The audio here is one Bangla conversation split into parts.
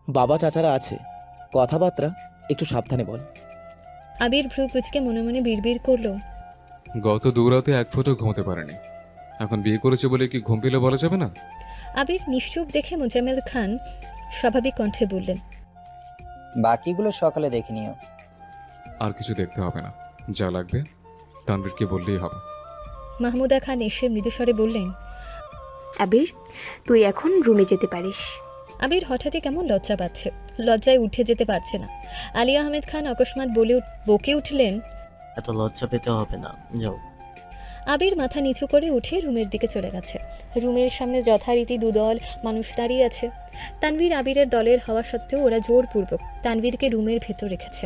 বাবা চাচারা আছে, কথাবার্তা একটু সাবধানে বল। আবির ভ্রু কুচকে মনে মনে বিড়বিড় করলো, গত দুরাতে এক ফোঁটা ঘুমোতে পারেনি, এখন বিয়ে করেছে বলে কি ঘুম পেলে বলা যাবে না? আবির নিশ্চুপ দেখে মোজাম্মেল খান স্বাভাবিক কণ্ঠে বললেন, বাকিগুলো সকালে দেখে নিও। আর কিছু দেখতে হবে না, যা লাগবে তানভীরকে বললেই হবে। মাহমুদা খান এসে মৃদুস্বরে বললেন, আবির, তুই এখন রুমে যেতে পারিস। আবির হঠাৎই কেমন লজ্জা পাচ্ছে, লজ্জায় উঠে যেতে পারছে না। আলী আহমেদ খান অকস্মাৎ বকে উঠলেন, এত লজ্জা পেতে হবে না, যাও। আবির মাথা নিচু করে উঠে রুমের দিকে চলে গেছে। রুমের সামনে যথারীতি দুদল মানুষ দাঁড়িয়ে আছে। তানভীর আবিরের দলের হওয়া সত্ত্বেও ওরা জোরপূর্বক তানভীরকে রুমের ভেতর রেখেছে।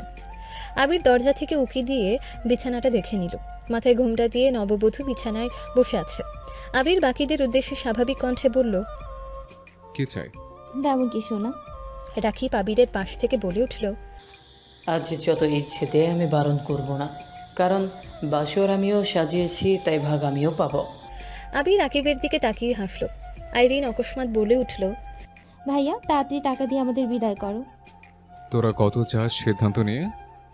আবির দরজা থেকে উকি দিয়ে বিছানাটা দেখে নিল। মাথায় ঘোমটা দিয়ে নববধূ বিছানায় বসে আছে। আবির বাকিদের উদ্দেশ্যে স্বাভাবিক কণ্ঠে বলল, কি চাই? তেমন কি শোনা? রাকিব আবিরের পাশ থেকে বলে উঠল, আজ যত ইচ্ছেতে আমি বারণ করব না, কারণ বাসর আমিও সাজিয়েছি, তাই ভাগ আমিও পাবো। আবির রাকিবের দিকে তাকিয়ে হাসল। আইরিন অকস্মাৎ বলে উঠল, ভাইয়া তাড়াতাড়ি টাকা দিয়ে আমাদের বিদায় করো। তোরা কত চাস সিদ্ধান্ত নিয়ে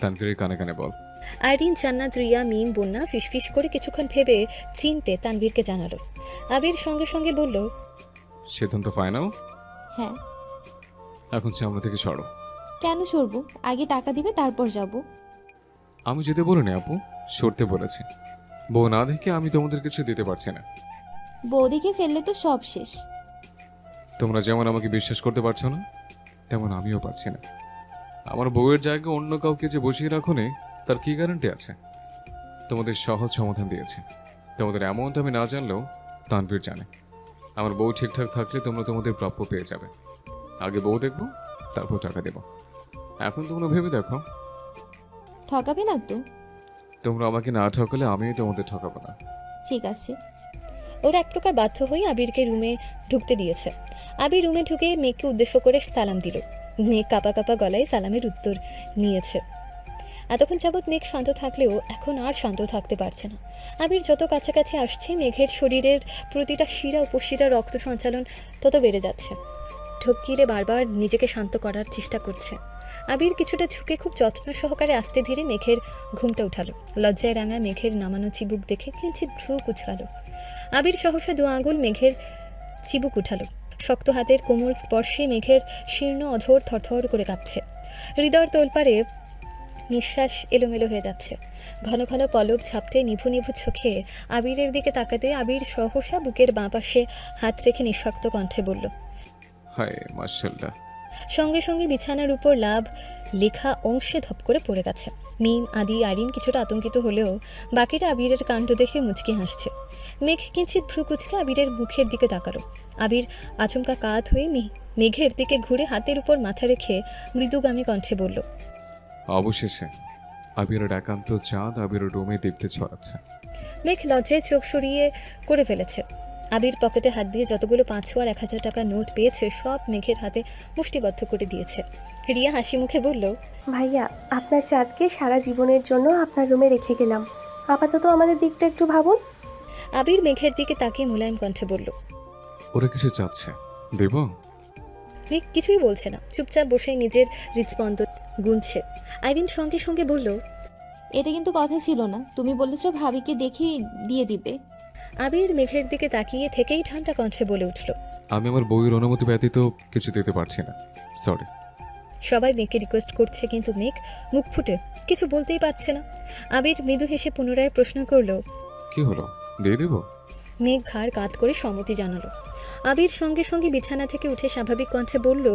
তানভীরের কানে কানে বল। আইরিন, জান্নাত, রিয়া, মিম, বন্যা ফিসফিস করে কিছুক্ষণ ভেবে চিনতে তানভীরকে জানালো। আবির সঙ্গে সঙ্গে বলল, সিদ্ধান্ত ফাইনাল? হ্যাঁ। এখন সামনে থেকে সরো। কেন সরবো? আগে টাকা দিবে তারপর যাব। আমি যেতে বলিনি আপু, সরতে বলেছি। বউ না দেখে আমি তোমাদের কিছু দিতে পারছি না। বউ দেখে ফেললে তো সব শেষ। তোমরা যেমন আমাকে বিশ্বাস করতে পারছো না, তেমন আমিও পারছি না। আমার বউয়ের জায়গায় অন্য কাউকে যে বসিয়ে রাখো নে, তার কি গ্যারান্টি আছে? তোমাদের সহজ সমাধান দিয়েছে। তোমাদের অ্যামাউন্ট আমি না জানলেও তানভীর জানে। আমার বউ ঠিকঠাক থাকলে তোমরা তোমাদের প্রাপ্য পেয়ে যাবে। আগে বউ দেখবো, তারপর টাকা দেব। এখন তোমরা ভেবে দেখো। ঠকাবে না তো? তোমরা আমাকে না ঠকালে আমিও তোমাদের ঠকাবো না। ঠিক আছে। ওরা এক প্রকার বাধ্য হয়ে আবিরকে রুমে ঢুকতে দিয়েছে। আবির রুমে ঢুকে মেঘকে উদ্দেশ্য করে সালাম দিল। মেঘ কাঁপা কাঁপা গলায় সালামের উত্তর নিয়েছে। এতক্ষণ যাবৎ মেঘ শান্ত থাকলেও এখন আর শান্ত থাকতে পারছে না। আবির যত কাছাকাছি আসছে, মেঘের শরীরের প্রতিটা শিরা উপশিরা রক্ত সঞ্চালন তত বেড়ে যাচ্ছে। ঢোক গিলে বারবার নিজেকে শান্ত করার চেষ্টা করছে। আবির কিছুটা ঝুঁকে খুব যত্ন সহকারে আস্তে ধীরে মেঘের ঘুমটা উঠালো। লজ্জায় রাঙা মেঘের নামানো চিবুক দেখে কিঞ্চিত ভ্রু কুচকালো। আবির সহসা দু আঙুল মেঘের চিবুক উঠালো। শক্ত হাতের কোমল স্পর্শে মেঘের শীর্ণ অধর থরথর করে কাঁপছে। হৃদয়ের তোলপাড়ে নিঃশ্বাস এলোমেলো হয়ে যাচ্ছে। ঘন ঘন পলক ঝাপতে নিভু নিভু চোখে আবিরের দিকে তাকাতে আবির সহসা বুকের বাঁ পাশে হাত রেখে নিঃশক্ত কণ্ঠে বলল, হায় মাশাআল্লাহ। সঙ্গে সঙ্গে বিছানার উপর লাভ লেখা অংশে ধপ করে পড়ে গেছে। মিম, আদি, আইরিন কিছুটা আতঙ্কিত হলেও বাকিরা আবিরের কাণ্ড দেখে মুচকি হাসছে। মেঘ কিঞ্চিত ভ্রু কুচকে আবিরের মুখের দিকে তাকালো। আবির আচমকা কাত হয়ে মেঘের দিকে ঘুরে হাতের উপর মাথা রেখে মৃদুগামী কণ্ঠে বলল, অবশেষে আবিরের একান্ত চাঁদ আবিরের রুমে দীপ্তে ছড়াচ্ছে। মেঘ লজ্জায় চোখ সরিয়ে করে ফেলেছে। আবির পকেটে হাত দিয়ে যতগুলো 500 আর 1000 টাকা নোট পেয়েছে সব মেঘের হাতে মুষ্টিবদ্ধ করে দিয়েছে। রিয়া হাসি মুখে বলল, ভাইয়া, আপনার চাঁদকে সারা জীবনের জন্য আপনার রুমে রেখে গেলাম। আপাতত আমাদের দিকটা একটু ভাবুন। আবির মেঘের দিকে তাকিয়ে মোলায়েম কণ্ঠে বলল, ওরা কিছু চাচ্ছে, দেব? মেঘ কিছুই বলছে না, চুপচাপ বসে নিজের হৃদস্পন্দন গুনছে। আইরিন সঙ্গে সঙ্গে বলল, এটা কিন্তু কথা ছিল না। তুমি বলেছো ভাবিকে দেখি দিয়ে দিবে। আবির মেঘের দিকে তাকিয়ে থেকেই ঠান্ডা কণ্ঠে বলে উঠল, আমি আমার বউয়ের অনুমতি ব্যতীত কিছু দিতে পারছি না, সরি। সবাই মেঘকে রিকোয়েস্ট করছে, কিন্তু মেঘ মুখ ফুটে কিছু বলতেই পারছে না। আবির মৃদু হেসে পুনরায় প্রশ্ন করলো, কি হলো, দিয়ে দেব? মেঘ ঘাড় কাত করে সম্মতি জানালো। আবির সঙ্গে সঙ্গে বিছানা থেকে উঠে স্বাভাবিক কণ্ঠে বলল,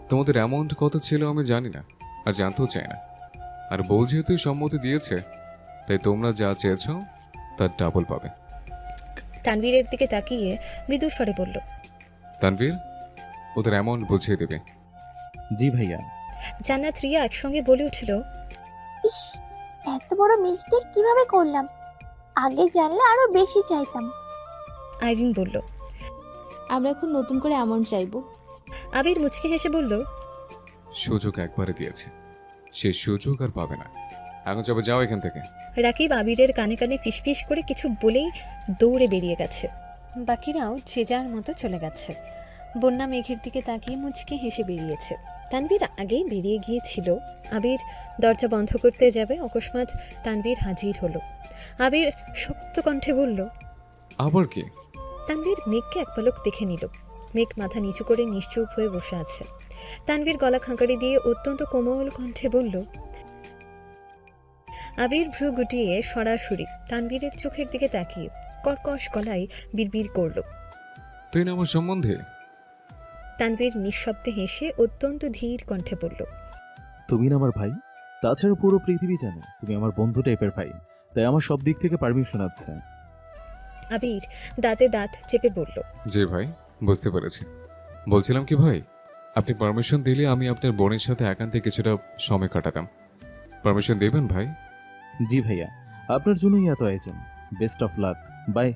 তোমাদের অ্যামাউন্ট কত ছিল আমি জানি না, আর জানতেও চাই না। আর বউ যেহেতু সম্মতি দিয়েছে, তাই তোমরা যা চেয়েছো তার ডাবল পাবে। তানভীরের দিকে তাকিয়ে মৃদু স্বরে বলল, তানভীর, ওদের অ্যামাউন্ট বুঝিয়ে দেবে। জি ভাইয়া। জান্নাত, রিয়া একসঙ্গে বলে উঠল, ইস, এত বড় মিস্টেক কিভাবে করলাম? আগে জানলে আরো বেশি চাইতাম। আইরিন বলল, আমরা এখন নতুন করে অ্যামাউন্ট চাইবো। আবির মুচকি হেসে বলল, সুযোগ একবারে দিয়েছে, সে সুযোগ আর পাবে না। এখন যাবে, যাও এখান থেকে। রাকিব আবিরের কানে কানে ফিসফিস করে কিছু বলেই দৌড়ে বেরিয়ে গেছে। বাকিরাও যে যার মতো চলে গেছে। বন্যা মেঘের দিকে তাকিয়ে মুচকি হেসে বেরিয়েছে। তানভীর আগেই বেরিয়ে গিয়েছিল। আবির দরজা বন্ধ করতে যাবে, অকস্মাৎ তানভীর হাজির হলো। আবির শক্ত কণ্ঠে বলল, আবার কি? তানভীর মেঘকে এক পলক দেখে নিল। মেঘ মাথা নিচু করে নিশ্চুপ হয়ে বসে আছে। তানভীর গলা খাঁকারি দিয়ে অত্যন্ত কোমল কণ্ঠে বলল, আবির ভ্রু গুটিয়ে সরাসরি তানভীরের চোখের দিকে তাকিয়ে কর্কশ গলায় বিড়বিড় করল। তুই না আমার সম্বন্ধে? তানভীর নিঃশব্দে হেসে অত্যন্ত ধীর কণ্ঠে বলল, তুমি না আমার ভাই, তাছাড়া পুরো পৃথিবী জানে তুমি আমার বন্ধু টাইপের ভাই, তাই আমার সব দিক থেকে পারমিশন আছে। আবির দাঁতে দাঁত চেপে বলল, জি ভাই, বুঝতে পেরেছি। বলছিলাম কি ভাই, আপনি পারমিশন দিলে আমি আপনার বোনের সাথে একান্তে কিছুটা সময় কাটাতাম। পারমিশন দেবেন ভাই? জি ভাইয়া, আপনার জন্যই এত আয়োজন। Best of luck, bye.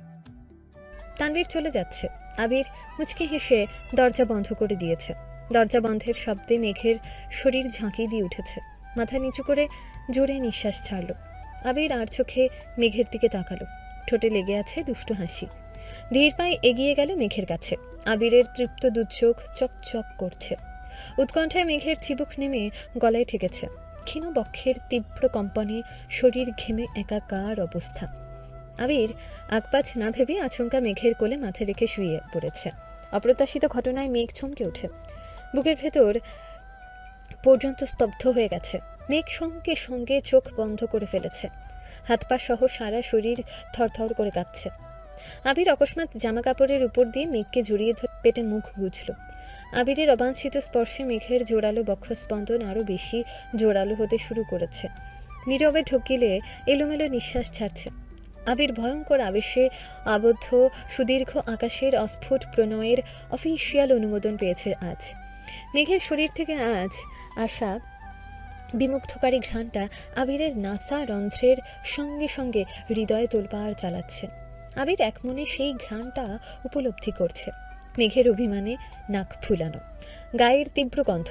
Tanvir চলে যাচ্ছে। আবির মুচকি হেসে দরজা বন্ধ করে দিয়েছে। দরজা বন্ধের শব্দে মেঘের শরীর ঝাঁকি দিয়ে উঠেছে। মাথা নিচু করে জোরে নিঃশ্বাস ছাড়ল। আবির আর চোখে মেঘের দিকে তাকালো। ঠোঁটে লেগে আছে দুষ্টু হাসি। ধীর পায়ে এগিয়ে গেল মেঘের কাছে। আবিরের তৃপ্ত দুচোখ চকচক করছে। উৎকণ্ঠায় মেঘের চিবুক নেমে গলায় ঠেকেছে। ক্ষীণ বক্ষের তীব্র কম্পনে শরীর ঘেমে একাকার অবস্থা। আবির আগপাছ না ভেবে আচমকা মেঘের কোলে মাথা রেখে শুয়ে পড়েছে। অপ্রত্যাশিত ঘটনায় মেঘ চমকে ওঠে। বুকের ভেতর পর্যন্ত স্তব্ধ হয়ে গেছে। মেঘ সঙ্গে সঙ্গে চোখ বন্ধ করে ফেলেছে। হাত পা সহ সারা শরীর থরথর করে কাঁপছে। আবির অকস্মাৎ জামা কাপড়ের উপর দিয়ে মেঘকে জড়িয়ে ধরে পেটে মুখ গুজল। আবিরের অবাঞ্ছিত স্পর্শে মেঘের জোরালো বক্ষস্পন্দন আরও বেশি জোরালো হতে শুরু করেছে। নীরবে ঢুকিলে এলোমেলো নিঃশ্বাস ছাড়ছে। আবির ভয়ঙ্কর আবেশে আবদ্ধ সুদীর্ঘ আকাশের অস্ফুট প্রণয়ের অফিসিয়াল অনুমোদন পেয়েছে আজ। মেঘের শরীর থেকে আজ আসা বিমুগ্ধকারী ঘ্রাণটা আবিরের নাসা রন্ধ্রের সঙ্গে সঙ্গে হৃদয়ে তোলপাড় চালাচ্ছে। আবির এক মনে সেই ঘ্রাণটা উপলব্ধি করছে। মেঘের অভিমানে নাক ফুলানো, গায়ের তীব্র গন্ধ,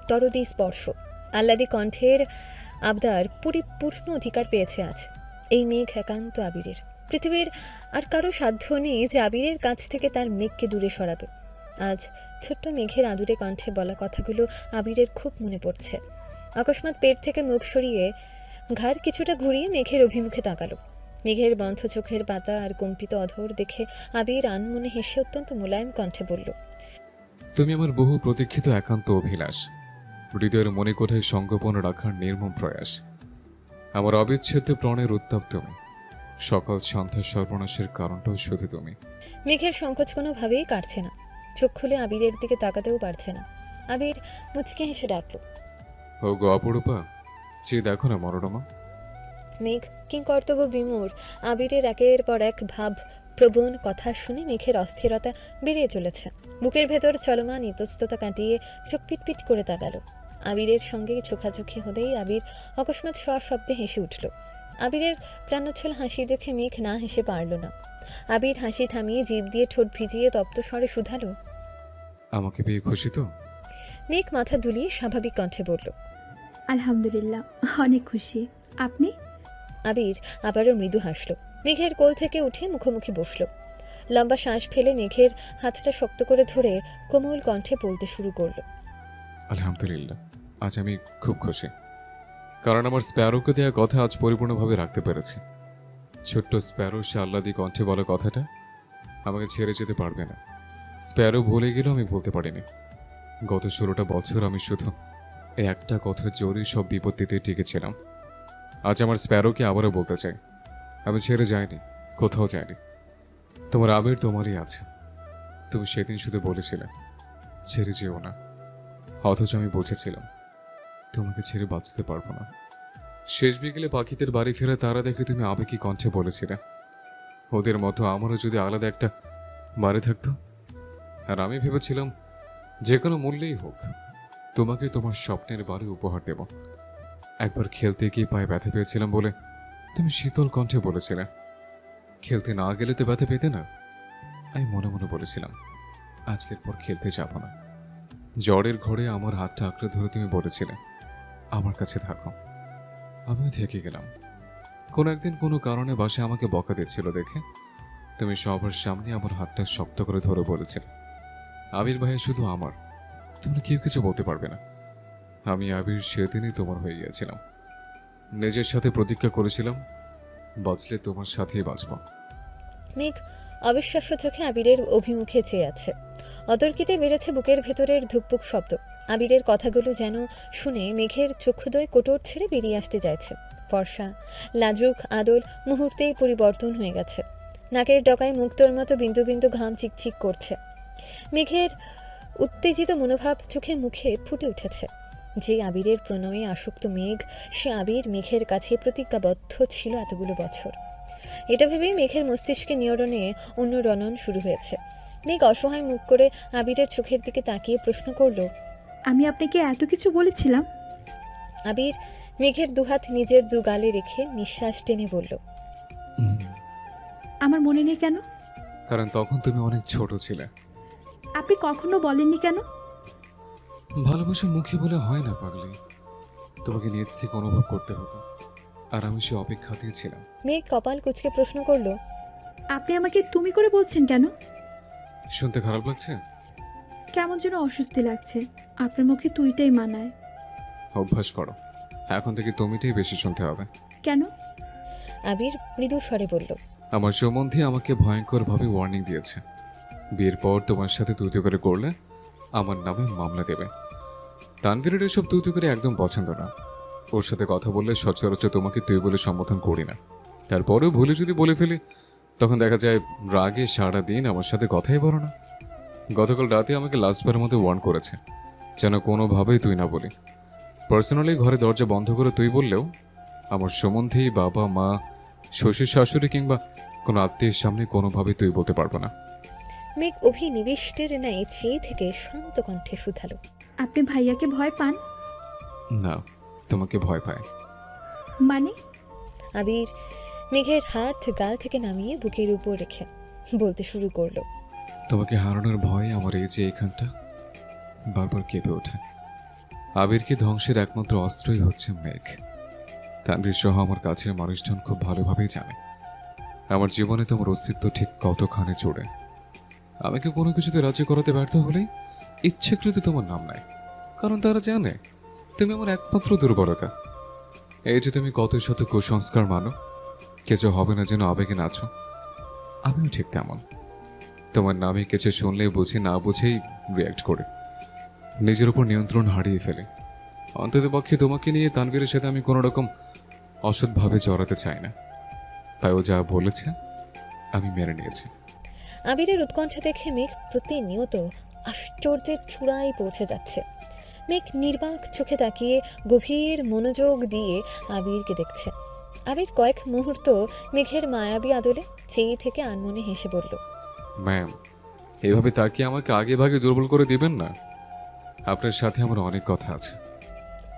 দরদি স্পর্শ, আহ্লাদি কণ্ঠের আবদার পরিপূর্ণ অধিকার পেয়েছে আজ। এই মেঘ একান্ত আবিরের। পৃথিবীর আর কারো সাধ্য নেই যে আবিরের কাছ থেকে তার মেঘকে দূরে সরাবে। আজ ছোট্ট মেঘের আদুরে কণ্ঠে বলা কথাগুলো আবিরের খুব মনে পড়ছে। অকস্মাৎ পেট থেকে মুখ সরিয়ে ঘাড় কিছুটা ঘুরিয়ে মেঘের অভিমুখে তাকালো। মেঘের বন্ধ চোখের পাতা আর কম্পিত অধর দেখে আবির আনমনে হেসে অত্যন্ত মোলায়েম কণ্ঠে বলল, তুমি আমার বহু প্রতীক্ষিত একান্ত অভিলাষ, হৃদয়ের মনে কোঠায় সংগোপন রাখার নির্মম প্রয়াস। আমার অবিচ্ছেদ্য প্রাণের উত্তাপ তুমি, সকাল সন্ধ্যা সর্বনাশের কারণটাও শুধু তুমি। মেঘের সংকোচ কোনোভাবেই কাটছে না। চোখ খুলে আবিরের দিকে তাকাতেও পারছে না। আবির মুচকে হেসে ডাকল, ও গো অপরূপা, চেয়ে দেখো না মনোরমা। মেঘ কিংকর্তব্য বিমূঢ় আবিরের একের পর এক ভাব প্রবণ কথা শুনে মেঘের অস্থিরতা বেড়ে চলেছে। বুকের ভেতর চলমান ইতস্ততা কাটিয়ে চোখ পিটপিট করে তাকালো। আবিরের সঙ্গে চোখাচোখি হলেই আবির অকস্মাৎ সশব্দে হেসে উঠল। আবিরের প্রাণোচ্ছল হাসি দেখে মেঘ না হেসে পারল না। আবির হাসি থামিয়ে জিভ দিয়ে ঠোঁট ভিজিয়ে তপ্ত স্বরে শুধালো, আমাকে পেয়ে খুশি তো? মেঘ মাথা দুলিয়ে স্বাভাবিক কণ্ঠে বলল, আলহামদুলিল্লাহ, অনেক খুশি। আপনি? আবির আবারও মৃদু হাসল। মেঘের কোল থেকে উঠে মুখোমুখি বসল। লম্বা শ্বাস ফেলে মেঘের হাতটা শক্ত করে ধরে কোমল কণ্ঠে বলতে শুরু করল, আলহামদুলিল্লাহ, আজ আমি খুব খুশি, কারণ আমার স্প্যারোকে দেওয়া কথা আজ পরিপূর্ণভাবে রাখতে পেরেছি। ছোট্ট স্প্যারো সে আহ্লাদি কণ্ঠে বলা কথাটা আমাকে ছেড়ে যেতে পারবে না। স্প্যারো ভুলে গেলেও আমি বলতে পারিনি। গত 16টা বছর আমি শুধু এই একটা কথার জোরে সব বিপত্তিতে টিকেছিলাম। আজ আমার স্প্যারোকে আবারও বলতে চাই, আমি ছেড়ে যাইনি, কোথাও যাইনি। তোমার আবের তোমারই আছে। তুমি সেদিন শুধু বলেছিলে ছেড়ে যেও না, অথচ আমি বুঝেছিলাম তোমাকে ছেড়ে বাঁচতে পারবো না। শেষ বিকেলে পাখিদের বাড়ি ফেরা তারা দেখে তুমি আবেগী কণ্ঠে বলেছিলে ওদের মতো আমারও যদি আলাদা একটা বাড়ি থাকতো। আর আমি ভেবেছিলাম যে কোনো মূল্যেই হোক তোমাকে তোমার স্বপ্নের বাড়ি উপহার দেব। একবার খেলতে গিয়ে পায়ে ব্যথা পেয়েছিলাম বলে তুমি শীতল কণ্ঠে বলেছিলে খেলতে না গেলে তো ব্যথা পেতে না। আমি মনে মনে বলেছিলাম আজকের পর খেলতে যাব না। জ্বরের ঘরে আমার হাতটা আঁকড়ে ধরে তুমি বলেছিলে আমার কাছে থাকো। আমিও থেকে গেলাম। কোনো একদিন কোনো কারণে বাসে আমাকে বকা দিচ্ছিল দেখে তুমি সবার সামনে আমার হাতটা শক্ত করে ধরে বলেছিলে আবির ভাই শুধু আমার, তোমরা কেউ কিছু বলতে পারবে না। আমি আবির সেদিনই তোমার হয়ে গিয়েছিলাম। নিজের সাথে প্রতিজ্ঞা করেছিলাম বাঁচলে তোমার সাথেই বাঁচব। মেঘ অবিশ্বাস্য চোখে আবিরের অভিমুখে চেয়ে আছে। অতর্কিতে বেড়েছে বুকের ভেতরের ধুকপুক শব্দ। আবিরের কথাগুলো যেন শুনে মেঘের চক্ষুদ্বয় কোটর ছেড়ে বেরিয়ে আসতে চাইছে। ফর্সা লাজুক আদল মুহূর্তেই পরিবর্তন হয়ে গেছে। নাকের ডগায় মুক্তোর মতো বিন্দু বিন্দু ঘাম চিকচিক করছে। মেঘের উত্তেজিত মনোভাব চোখে মুখে ফুটে উঠেছে। যে আবিরের প্রণয়ে আসক্ত মেঘ, সে আবির মেঘের কাছে প্রতিজ্ঞাবদ্ধ ছিল এতগুলো বছর। এটা ভেবেই মেঘের মস্তিষ্কে নিয়রণে অন্য রণন শুরু হয়েছে। মেঘ অসহায় মুখ করে আবিরের চোখের দিকে তাকিয়ে প্রশ্ন করল, আমি আপনাকে এত কিছু বলেছিলাম? আবির মেঘের দুহাত নিজের দু গালে রেখে নিঃশ্বাস টেনে বলল, আমার মনে নেই কেন? কারণ তখন তুমি অনেক ছোট ছিলে। আপনি কখনো বলেননি কেন? ভালোবাসা মুখে বলে হয় না পাগলি, তোমাকে নিজ থেকে অনুভব করতে হতো, আর আমি সে অপেক্ষাতেই ছিলাম। মেঘ কপাল কুঁচকে প্রশ্ন করল, আপনি আমাকে তুমি করে বলছেন কেন? শুনতে খারাপ লাগছে? কেমন যেন অস্বস্তি লাগছে। আপনার মুখে তুইটাই মানায়। অভ্যাস করো, এখন থেকে তুমিটাই বেশি শুনতে হবে। কেন? আবির মৃদু স্বরে বলল, আমার সম্বন্ধে আমাকে ভয়ঙ্করভাবে ওয়ার্নিং দিয়েছে, বিয়ের পর তোমার সাথে তুই করে করলে আমার নামে মামলা দেবে। তানভীরের এসব তুই করে একদম পছন্দ না। ওর সাথে কথা বললে সচরাচর তোমাকে তুই বলে সম্বোধন করি না, তারপরেও ভুলে যদি বলে ফেলি তখন দেখা যায় রাগে সারা দিন আমার সাথে কথাই বলো না। গতকাল রাতে আমাকে লাস্টবারের মধ্যে ওয়ার্ন করেছে যেন কোনোভাবেই তুই না বলি। পার্সোনালি ঘরে দরজা বন্ধ করে তুই বললেও আমার সম্বন্ধেই বাবা মা শ্বশুর শাশুড়ি কিংবা কোনো আত্মীয়ের সামনে কোনোভাবে তুই বলতে পারবো না। মেঘ অভিনিবিষ্টের ন্যায় চেয়ে থেকে শান্ত কণ্ঠে শুধালো, আপনি ভাইয়াকে ভয় পান? না, তোমাকে ভয় পায়। মানে? আবির মেঘের হাত গাল থেকে নামিয়ে বুকের উপর রেখে বলতে শুরু করলো, তোমাকে হারানোর ভয়ে আমার এই যে এখানটা বারবার কেঁপে ওঠে। আবিরকে ধ্বংসের একমাত্র অস্ত্রই হচ্ছে মেঘ। তানভীর সহ আমার কাছের মানুষজন খুব ভালোভাবেই জানে আমার জীবনে তোমার অস্তিত্ব ঠিক কতখানি জুড়ে। আমাকে কোনো কিছুতে রাজি করাতে ব্যর্থ হলেই ইচ্ছাকৃত তোমার নাম নেয়, কারণ তারা জানে তুমি আমার একমাত্র দুর্বলতা। এই যে তুমি কত শত কুসংস্কার মানো, কিছু হবে না যেন আবেগে নাচো, আমিও ঠিক তেমন। তোমার নামে কিছু শুনলেই বুঝি না বুঝেই রিয়াক্ট করে নিজের উপর নিয়ন্ত্রণ হারিয়ে ফেলে। অন্তত পক্ষে তোমাকে নিয়ে তানভীরের সাথে আমি কোনো রকম অসৎভাবে জড়াতে চাই না। তাই ও যা বলেছে আমি মেনে নিয়েছি। আবিরের উৎকণ্ঠা দেখে মেঘ প্রতিনিয়ত আশ্চর্যের চূড়ায় পৌঁছে যাচ্ছে। মেঘ নির্বাক চোখে তাকিয়ে গভীর মনোযোগ দিয়ে আবিরকে দেখছে। আবির কয়েক মুহূর্ত মেঘের মায়াবী আদলে চেয়ে থেকে আনমনে হেসে বলল, ম্যাম, এভাবে তাকিয়ে আমাকে আগে ভাগে দুর্বল করে দিবেন না। আপনার সাথে আমার অনেক কথা আছে।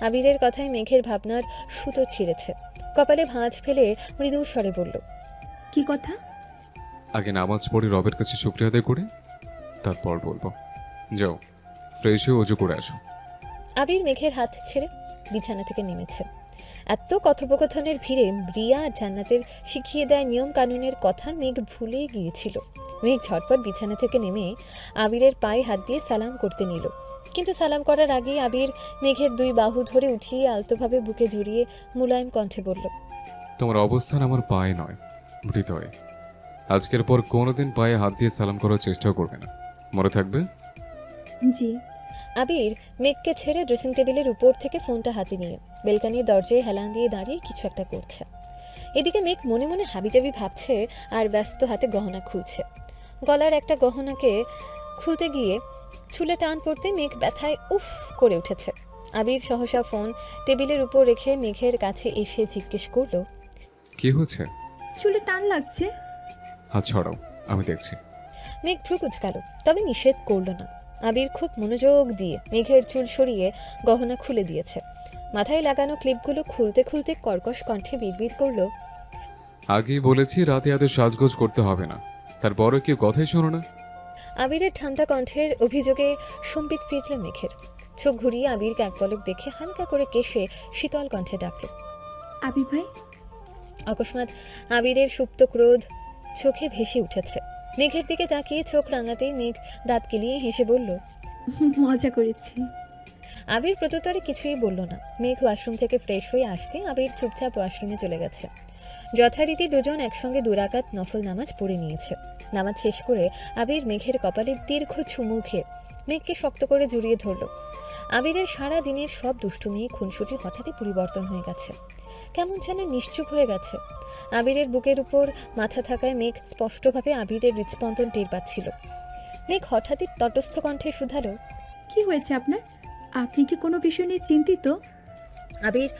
আবিরের কথায় মেঘের ভাবনার সুতো ছিঁড়েছে। কপালে ভাঁজ ফেলে মৃদু স্বরে বলল, কি কথা? আগে নামাজ পড়ে রবের কাছে শুকরিয়া আদায় করে তারপর বলবো। যাও, ফ্রেশ হয়ে অজু করে আসো। আবির মেঘের হাত ছেড়ে বিছানা থেকে নেমেছে। এত কথোপকথনের ভিড়ে রিয়া আর জান্নাতের শিখিয়ে দেয় নিয়ম কানুনের কথা মেঘ ভুলে গিয়েছিল। মেঘ ঝটপট বিছানা থেকে নেমে আবিরের পায়ে হাত দিয়ে সালাম করতে নিল, কিন্তু সালাম করার আগেই আবির মেঘের দুই বাহু ধরে উঠিয়ে আলতোভাবে বুকে জড়িয়ে মুলায়ম কণ্ঠে বলল, তোমার অবস্থান আমার পায়ে নয়, হৃদয়ে। আজকের পর কোনোদিন পায়ে হাত দিয়ে সালাম করার চেষ্টাও করবে না, মনে থাকবে? জি। আবির মেঘকে ছেড়ে ড্রেসিং টেবিলের উপর থেকে ফোনটা হাতে নিয়ে বেলকানির দরজায় হেলান দিয়ে দাঁড়িয়ে কিছু একটা করছে। এদিকে মেঘ মনে মনে হাবিজাবি ভাবছে আর ব্যস্ত হাতে গহনা খুলছে। গলার একটা গহনাকে খুলতে গিয়ে চুলে টান পড়তে মেঘ ব্যথায় উফ করে উঠেছে। আবির সহসা ফোন টেবিলের উপর রেখে মেঘের কাছে এসে জিজ্ঞেস করলো, কি হচ্ছে? চুলে টান লাগছে। হাত ছড়াও, আমি দেখছি। মেঘ ভ্রু কুঁচকালো, তবে নিষেধ করল না। আবির খুব মনোযোগ দিয়ে মেঘের চুল সরিয়ে গহনা খুলে দিয়েছে। মাথায় লাগানো ক্লিপগুলো খুলতে খুলতে কর্কশ কণ্ঠে বিড়বিড় করল, আগেই বলেছি রাতে এত সাজগোজ করতে হবে না, তারপরে কেউ কথাই শোনো না। আবিরের ঠান্ডা কণ্ঠের অভিযোগে সম্বিত ফিরল মেঘের। চোখ ঘুরিয়ে আবিরকে এক পলক দেখে হালকা করে কেশে শীতল কণ্ঠে ডাকল, আবির ভাই। অকস্মাৎ আবিরের সুপ্ত ক্রোধ চোখে ভেসে উঠেছে। মেঘের দিকে তাকিয়ে চোখ রাঙাতেই মেঘ দাঁত কেলিয়ে হেসে বলল, মজা করেছি। আবির প্রত্যুত্তরে কিছুই বলল না। মেঘ ওয়াশরুম থেকে ফ্রেশ হয়ে আসতে আবির চুপচাপ ওয়াশরুমে চলে গেছে। যথারীতি দুজন একসঙ্গে দুরাকাত নফল নামাজ পড়ে নিয়েছে। নামাজ শেষ করে আবির মেঘের কপালে দীর্ঘ চুমু খেয়ে মেঘকে শক্ত করে জড়িয়ে ধরল। আবিরের সারা দিনের সব দুষ্টুমি খুনসুটি হঠাৎই পরিবর্তন হয়ে গেছে, কেমন যেন নিশ্চুপ হয়ে গেছে। আবিরের বুকের উপর মাথা থাকায় মেঘ স্পষ্টভাবে আবিরের হৃদস্পন্দন টের পাচ্ছিল। মেঘ হঠাৎই তটস্থ কণ্ঠে শুধালো, কি হয়েছে আপনার? আপনি কি কোনো বিষয় নিয়ে চিন্তিত? আবির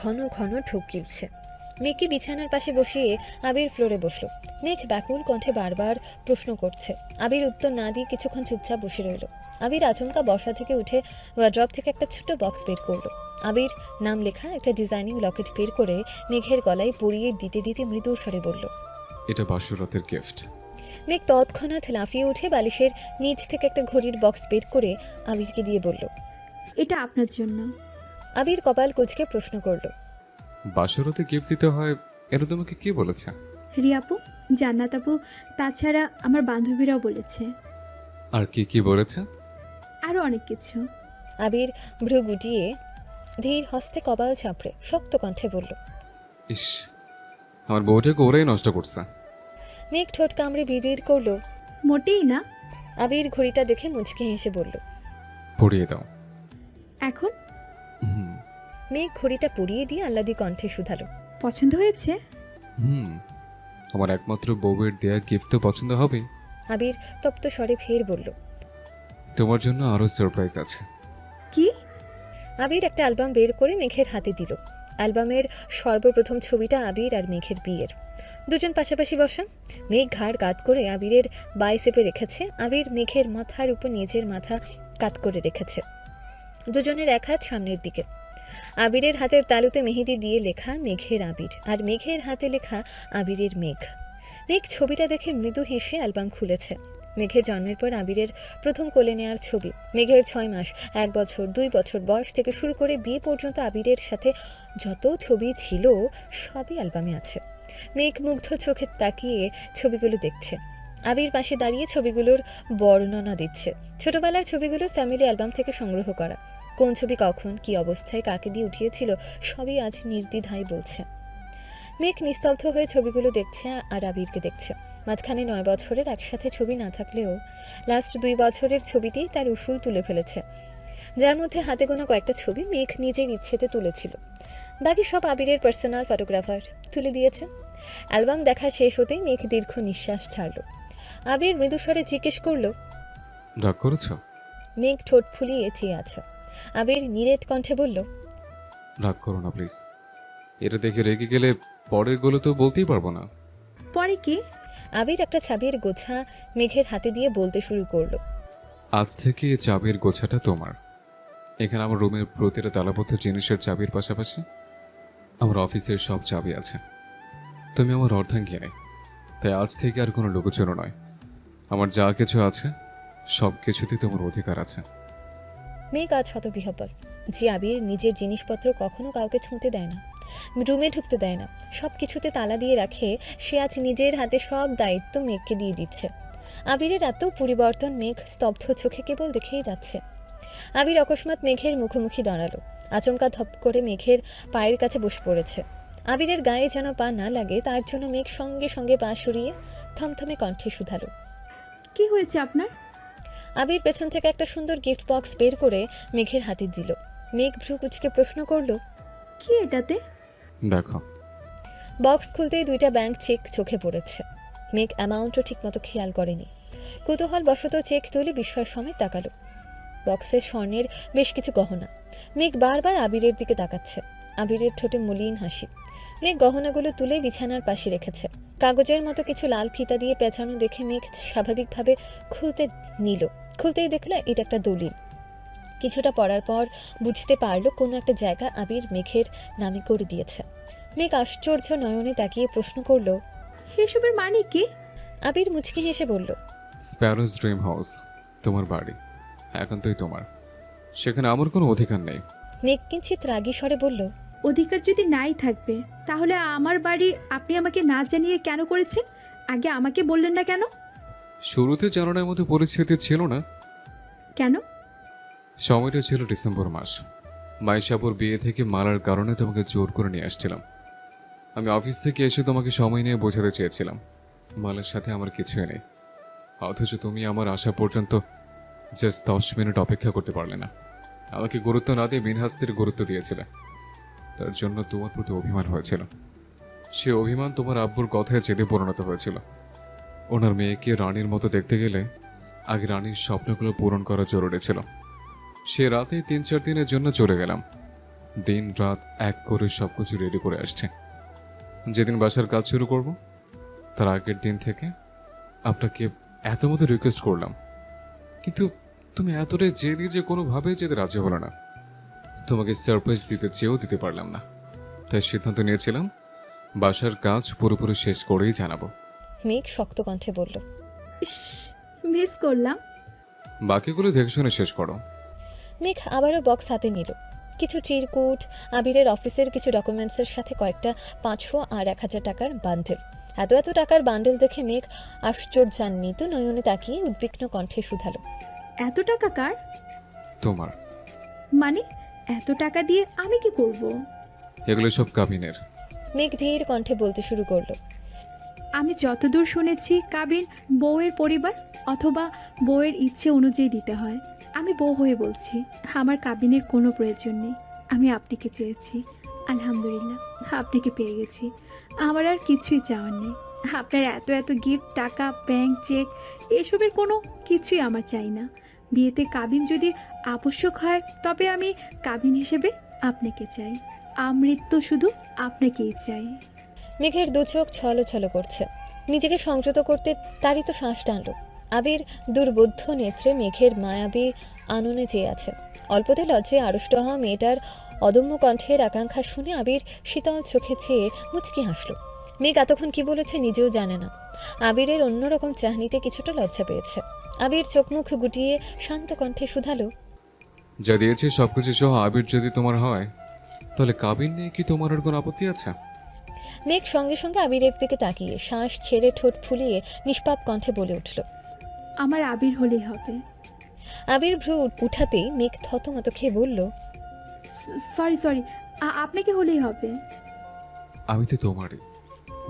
ঘন ঘন ঢোক গিলছে। মেঘকে বিছানার পাশে বসিয়ে আবির ফ্লোরে বসলো। মেঘ ব্যাকুল কণ্ঠে বারবার প্রশ্ন করছে। আবির উত্তর না দিয়ে কিছুক্ষণ চুপচাপ বসে রইল। আবির আচমকা বসা থেকে উঠে ওয়ার্ড্রপ থেকে একটা ছোট বক্স বের করলো। আবির নাম লেখা একটা ডিজাইনিং লকেট বের করে মেঘের গলায় পরিয়ে দিতে দিতে মৃদু স্বরে বলল, এটা বাসরাতের গিফট। মেঘ তৎক্ষণাৎ লাফিয়ে উঠে বালিশের নিচ থেকে একটা ঘড়ির বক্স বের করে আবিরকে দিয়ে বলল, এটা আপনার জন্য। আবির কপাল কুঁচকে প্রশ্ন করলো, বাসরাতে গিফট দিতে হয় এটা তোমাকে কে বলেছে? রিয়াপু, জান্নাত আপু, তাছাড়া আমার বান্ধবীরাও বলেছে। আর কি কি বলেছে? আরও অনেক কিছু। আবির ভ্রু গুটিয়ে ধীর হস্তে কপাল চাপড়ে শক্ত কণ্ঠে বলল, ইস, আমার বউটাকে ওরাই নষ্ট করছে। মেঘ ঠোঁট কামড়ে বিড়বিড় করলো। মোটেই না। আবির ঘড়িটা দেখে মুচকে হেসে বলল, পড়িয়ে দাও। এখন হুম মেঘ ঘড়িটা পরিয়ে দিয়ে আহ্লাদি কণ্ঠে শুধালো, পছন্দ হয়েছে? হুম আমার একমাত্র বউয়ের দেয়া গিফট তো পছন্দ হবে। আবির তপ্ত স্বরে ফের বলল, তোমার জন্য আরো সারপ্রাইজ আছে। কি? আবির একটা অ্যালবাম বের করে মেঘের হাতে দিল। অ্যালবামের সর্বপ্রথম ছবিটা আবির আর মেঘের বিয়ের। দুজন পাশাপাশি বসা। মেঘ ঘাড় কাত করে আবিরের বাইসেপে রেখেছে, আবির মেঘের মাথার উপর নিজের মাথা কাত করে রেখেছে। দুজনের এক হাত সামনের দিকে। আবিরের হাতের তালুতে মেহেদি দিয়ে লেখা মেঘের আবির, আর মেঘের হাতে লেখা আবিরের মেঘ। মেঘ ছবিটা দেখে মৃদু হেসে অ্যালবাম খুলেছে। মেঘের জন্মের পর আবিরের প্রথম কোলে নেওয়ার ছবি, মেঘের 6 মাস, 1 বছর, 2 বছর বয়স থেকে শুরু করে বিয়ে পর্যন্ত আবিরের সাথে যত ছবি ছিল সবই অ্যালবামে আছে। মেঘ মুগ্ধ চোখে তাকিয়ে ছবিগুলো দেখছে। আবির পাশে দাঁড়িয়ে ছবিগুলোর বর্ণনা দিচ্ছে। ছোটবেলার ছবিগুলো ফ্যামিলি অ্যালবাম থেকে সংগ্রহ করা। কোন ছবি কখন কী অবস্থায় কাকে দিয়ে উঠিয়েছিল সবই আজ নির্দ্বিধায় বলছে। মেঘ নিস্তব্ধ হয়ে ছবিগুলো দেখছে আর আবিরকে দেখছে। মাঝখানে 9 বছরের একসাথে ছবি না থাকলেও লাস্ট 2 বছরের ছবিতেই তার উসুল তুলে ফেলেছে, যার মধ্যে হাতে গোনা কয়েকটা ছবি মেঘ নিজের ইচ্ছেতে তুলেছিল। বাকি সব আবিরের পার্সোনাল ফটোগ্রাফার তুলে দিয়েছে। অ্যালবাম দেখা শেষ হতেই মেঘ দীর্ঘ নিঃশ্বাস ছাড়ল। আবির মৃদুস্বরে জিজ্ঞেস করলো, রাগ করেছো? মেঘ ঠোঁট ফুলিয়ে চেয়ে আছে। আবির নিরেট কণ্ঠে বলল, রাগ করো না প্লিজ। এটা দেখে রেগে গেলে পরের গুলো তো বলতেই পারবো না। পরে কি? আবির একটা চাবির গোছা মেঘের হাতে দিয়ে বলতে শুরু করলো, আজ থেকে এই চাবির গোছাটা তোমার। এখানে আমার রুমের প্রতিটা তালাবদ্ধ জিনিসের চাবির পাশাপাশি আমার অফিসের সব চাবি আছে। তুমি আমার অর্ধাঙ্গিনী, তাই আজ থেকে আর কোনো লুকোচুরি নয়। আমার যা কিছু আছে সব কিছুতেই তোমার অধিকার আছে। মেঘ আজ হতবিহ্বল যে আবির নিজের জিনিসপত্র কখনো কাউকে ছুঁতে দেয় না, রুমে ঢুকতে দেয় না, সব কিছুতে তালা দিয়ে রাখে। সে আজ নিজের হাতে সব দায়িত্ব মেঘকে দিয়ে দিচ্ছে। আবিরের এত পরিবর্তন মেঘ স্তব্ধ চোখে কেবল দেখেই যাচ্ছে। আবির অকস্মাৎ মেঘের মুখোমুখি দাঁড়ালো। আচমকা ধপ করে মেঘের পায়ের কাছে বসে পড়েছে। আবিরের গায়ে যেন পা না লাগে তার জন্য মেঘ সঙ্গে সঙ্গে পা সরিয়ে থমথমে কণ্ঠে শুধালো, কি হয়েছে আপনার? আবির পেছন থেকে একটা সুন্দর গিফট বক্স বের করে মেঘের হাতে দিল। মেঘ ভ্রু কুচকে প্রশ্ন করলো, কি এটাতে? দেখো। বক্স খুলতেই 2টা ব্যাংক চেক চোখে পড়েছে। মেঘ অ্যামাউন্টও ঠিকমতো খেয়াল করেনি। কৌতূহল বশত চেক তুলে বিস্ময়ের সময় তাকালো। বক্সের স্বর্ণের বেশ কিছু গহনা। মেঘ বারবার আবিরের দিকে তাকাচ্ছে। আবিরের ঠোঁটে মলিন হাসি। মেঘ গহনাগুলো তুলে বিছানার পাশে রেখেছে। কাগজের মতো কিছু লাল ফিতা দিয়ে পেঁচানো দেখে মেঘ স্বাভাবিকভাবে খুলতেই দেখলো এটা একটা দলিল। কিছুটা পড়ার পর বুঝতে পারলো কোনো একটা জায়গা আবির মেঘের নামে করে দিয়েছে। মেঘ আশ্চর্য নয়নে তাকিয়ে প্রশ্ন করলো, এসবের মানে কি? আবির মুচকি হেসে বলল, স্প্যারোজ ড্রিম হাউস তোমার বাড়ি, একান্তই তোমার। সেখানে আমার কোনো অধিকার নেই। মেঘ কিঞ্চিত রাগী স্বরে বলল, অধিকার যদি নাই থাকবে তাহলে আমার বাড়ি আপনি আমাকে না জানিয়ে কেন করেছেন? আগে আমাকে বললেন না কেন? শুরুতে জানানোর মতো পরিস্থিতি ছিল না। কেন? সময়টা ছিল ডিসেম্বর মাস। মাইশাপুর বিয়ে থেকে মালার কারণে তোমাকে জোর করে নিয়ে আসছিলাম। আমি অফিস থেকে এসে তোমাকে সময় নিয়ে বোঝাতে চেয়েছিলাম মালার সাথে আমার কিছুই নেই, অথচ তুমি আমার আসা পর্যন্ত জাস্ট 10 মিনিট অপেক্ষা করতে পারলে না। আমাকে গুরুত্ব না দিয়ে মিনহাজদের গুরুত্ব দিয়েছিলে, তার জন্য তোমার প্রতি অভিমান হয়েছিল। সে অভিমান তোমার আব্বুর কথায় জেদে পরিণত হয়েছিল। ওনার মেয়েকে রানীর মতো দেখতে গেলে আগে রানীর স্বপ্নগুলো পূরণ করা জরুরি ছিল। সে রাতে 3-4 দিনের জন্য চলে গেলাম। দিন রাত এক করে সবকিছু রেডি করে আসছে। যেদিন বাসার কাজ শুরু করব তার আগের দিন থেকে আপনাকে এত মতো রিকোয়েস্ট করলাম, কিন্তু তুমি এতটাই জেদি যে কোনোভাবেই যেতে রাজি হলো না। তোমাকে সারপ্রাইজ দিতে চেয়েও দিতে পারলাম না, তাই সিদ্ধান্ত নিয়েছিলাম বাসার কাজ পুরোপুরি শেষ করেই জানাবো। মেঘ শক্ত কণ্ঠে বলল। মিস করলাম। বাকিগুলো দেখে শুনে শেষ করো। মেঘ আবারও বক্স হাতে নিল। কিছু চিরকুট, আবিরের অফিসের কিছু ডকুমেন্টসের সাথে কয়েকটা 500 আর 1000 টাকার বান্ডেল। এত এত টাকার বান্ডেল দেখে মেঘ আশ্চর্যান্বিত নয়নে তাকিয়ে উদ্বিগ্ন কণ্ঠে শুধালো। এত টাকা কার? তোমার। মানে এত টাকা দিয়ে আমি কি করব? এগুলো সব কাবিনের। মেঘ ধীর কণ্ঠে বলতে শুরু করলো। আমি যতদূর শুনেছি কাবিন বউয়ের পরিবার অথবা বউয়ের ইচ্ছে অনুযায়ী দিতে হয়। আমি বউ হয়ে বলছি, আমার কাবিনের কোনো প্রয়োজন নেই। আমি আপনাকে চেয়েছি, আলহামদুলিল্লাহ আপনাকে পেয়ে গেছি। আমার আর কিছুই চাওয়ার নেই। আপনার এত এত গিফট, টাকা, ব্যাংক চেক এসবের কোনো কিছুই আমার চাই না। বিয়েতে কাবিন যদি আবশ্যক হয় তবে আমি কাবিন হিসেবে আপনাকে চাই। আমৃত্যু শুধু আপনাকেই চাই। মেঘের দু চোখ ছলো ছলো করছে। নিজেকে সংযত করতে তারই তো শ্বাস টানল। আবির দুর্বোধ্য নেত্রে মেঘের মায়াবী আননে চেয়ে আছে। অল্পতে লজ্জে আড়ষ্ট হওয়া মেয়েটার অদম্য কণ্ঠের আকাঙ্ক্ষা শুনে আবির শীতল চোখে চেয়ে মুচকি হাসল। মেঘ এতক্ষণ কি বলেছে নিজেও জানে না। আবিরের অন্যরকম চাহনিতে কিছুটা লজ্জা পেয়েছে। আবির চোখ মুখ গুটিয়ে শান্ত কণ্ঠে শুধালো। যা দিয়েছে সবকিছু সহ আবির যদি তোমার হয় তাহলে কাবিন নিয়ে কি তোমার আর কোনো আপত্তি আছে? মেঘ সঙ্গে সঙ্গে আবিরের দিকে তাকিয়ে শ্বাস ছেড়ে ঠোঁট ফুলিয়ে নিষ্পাপ কণ্ঠে বলে উঠল। আমার আবির হলেই হবে। আবির ভ্রু উঠাতেই মেঘ থতমত খেয়ে বলল। সরি আপনাকে হলেই হবে। আমি তো তোমারই,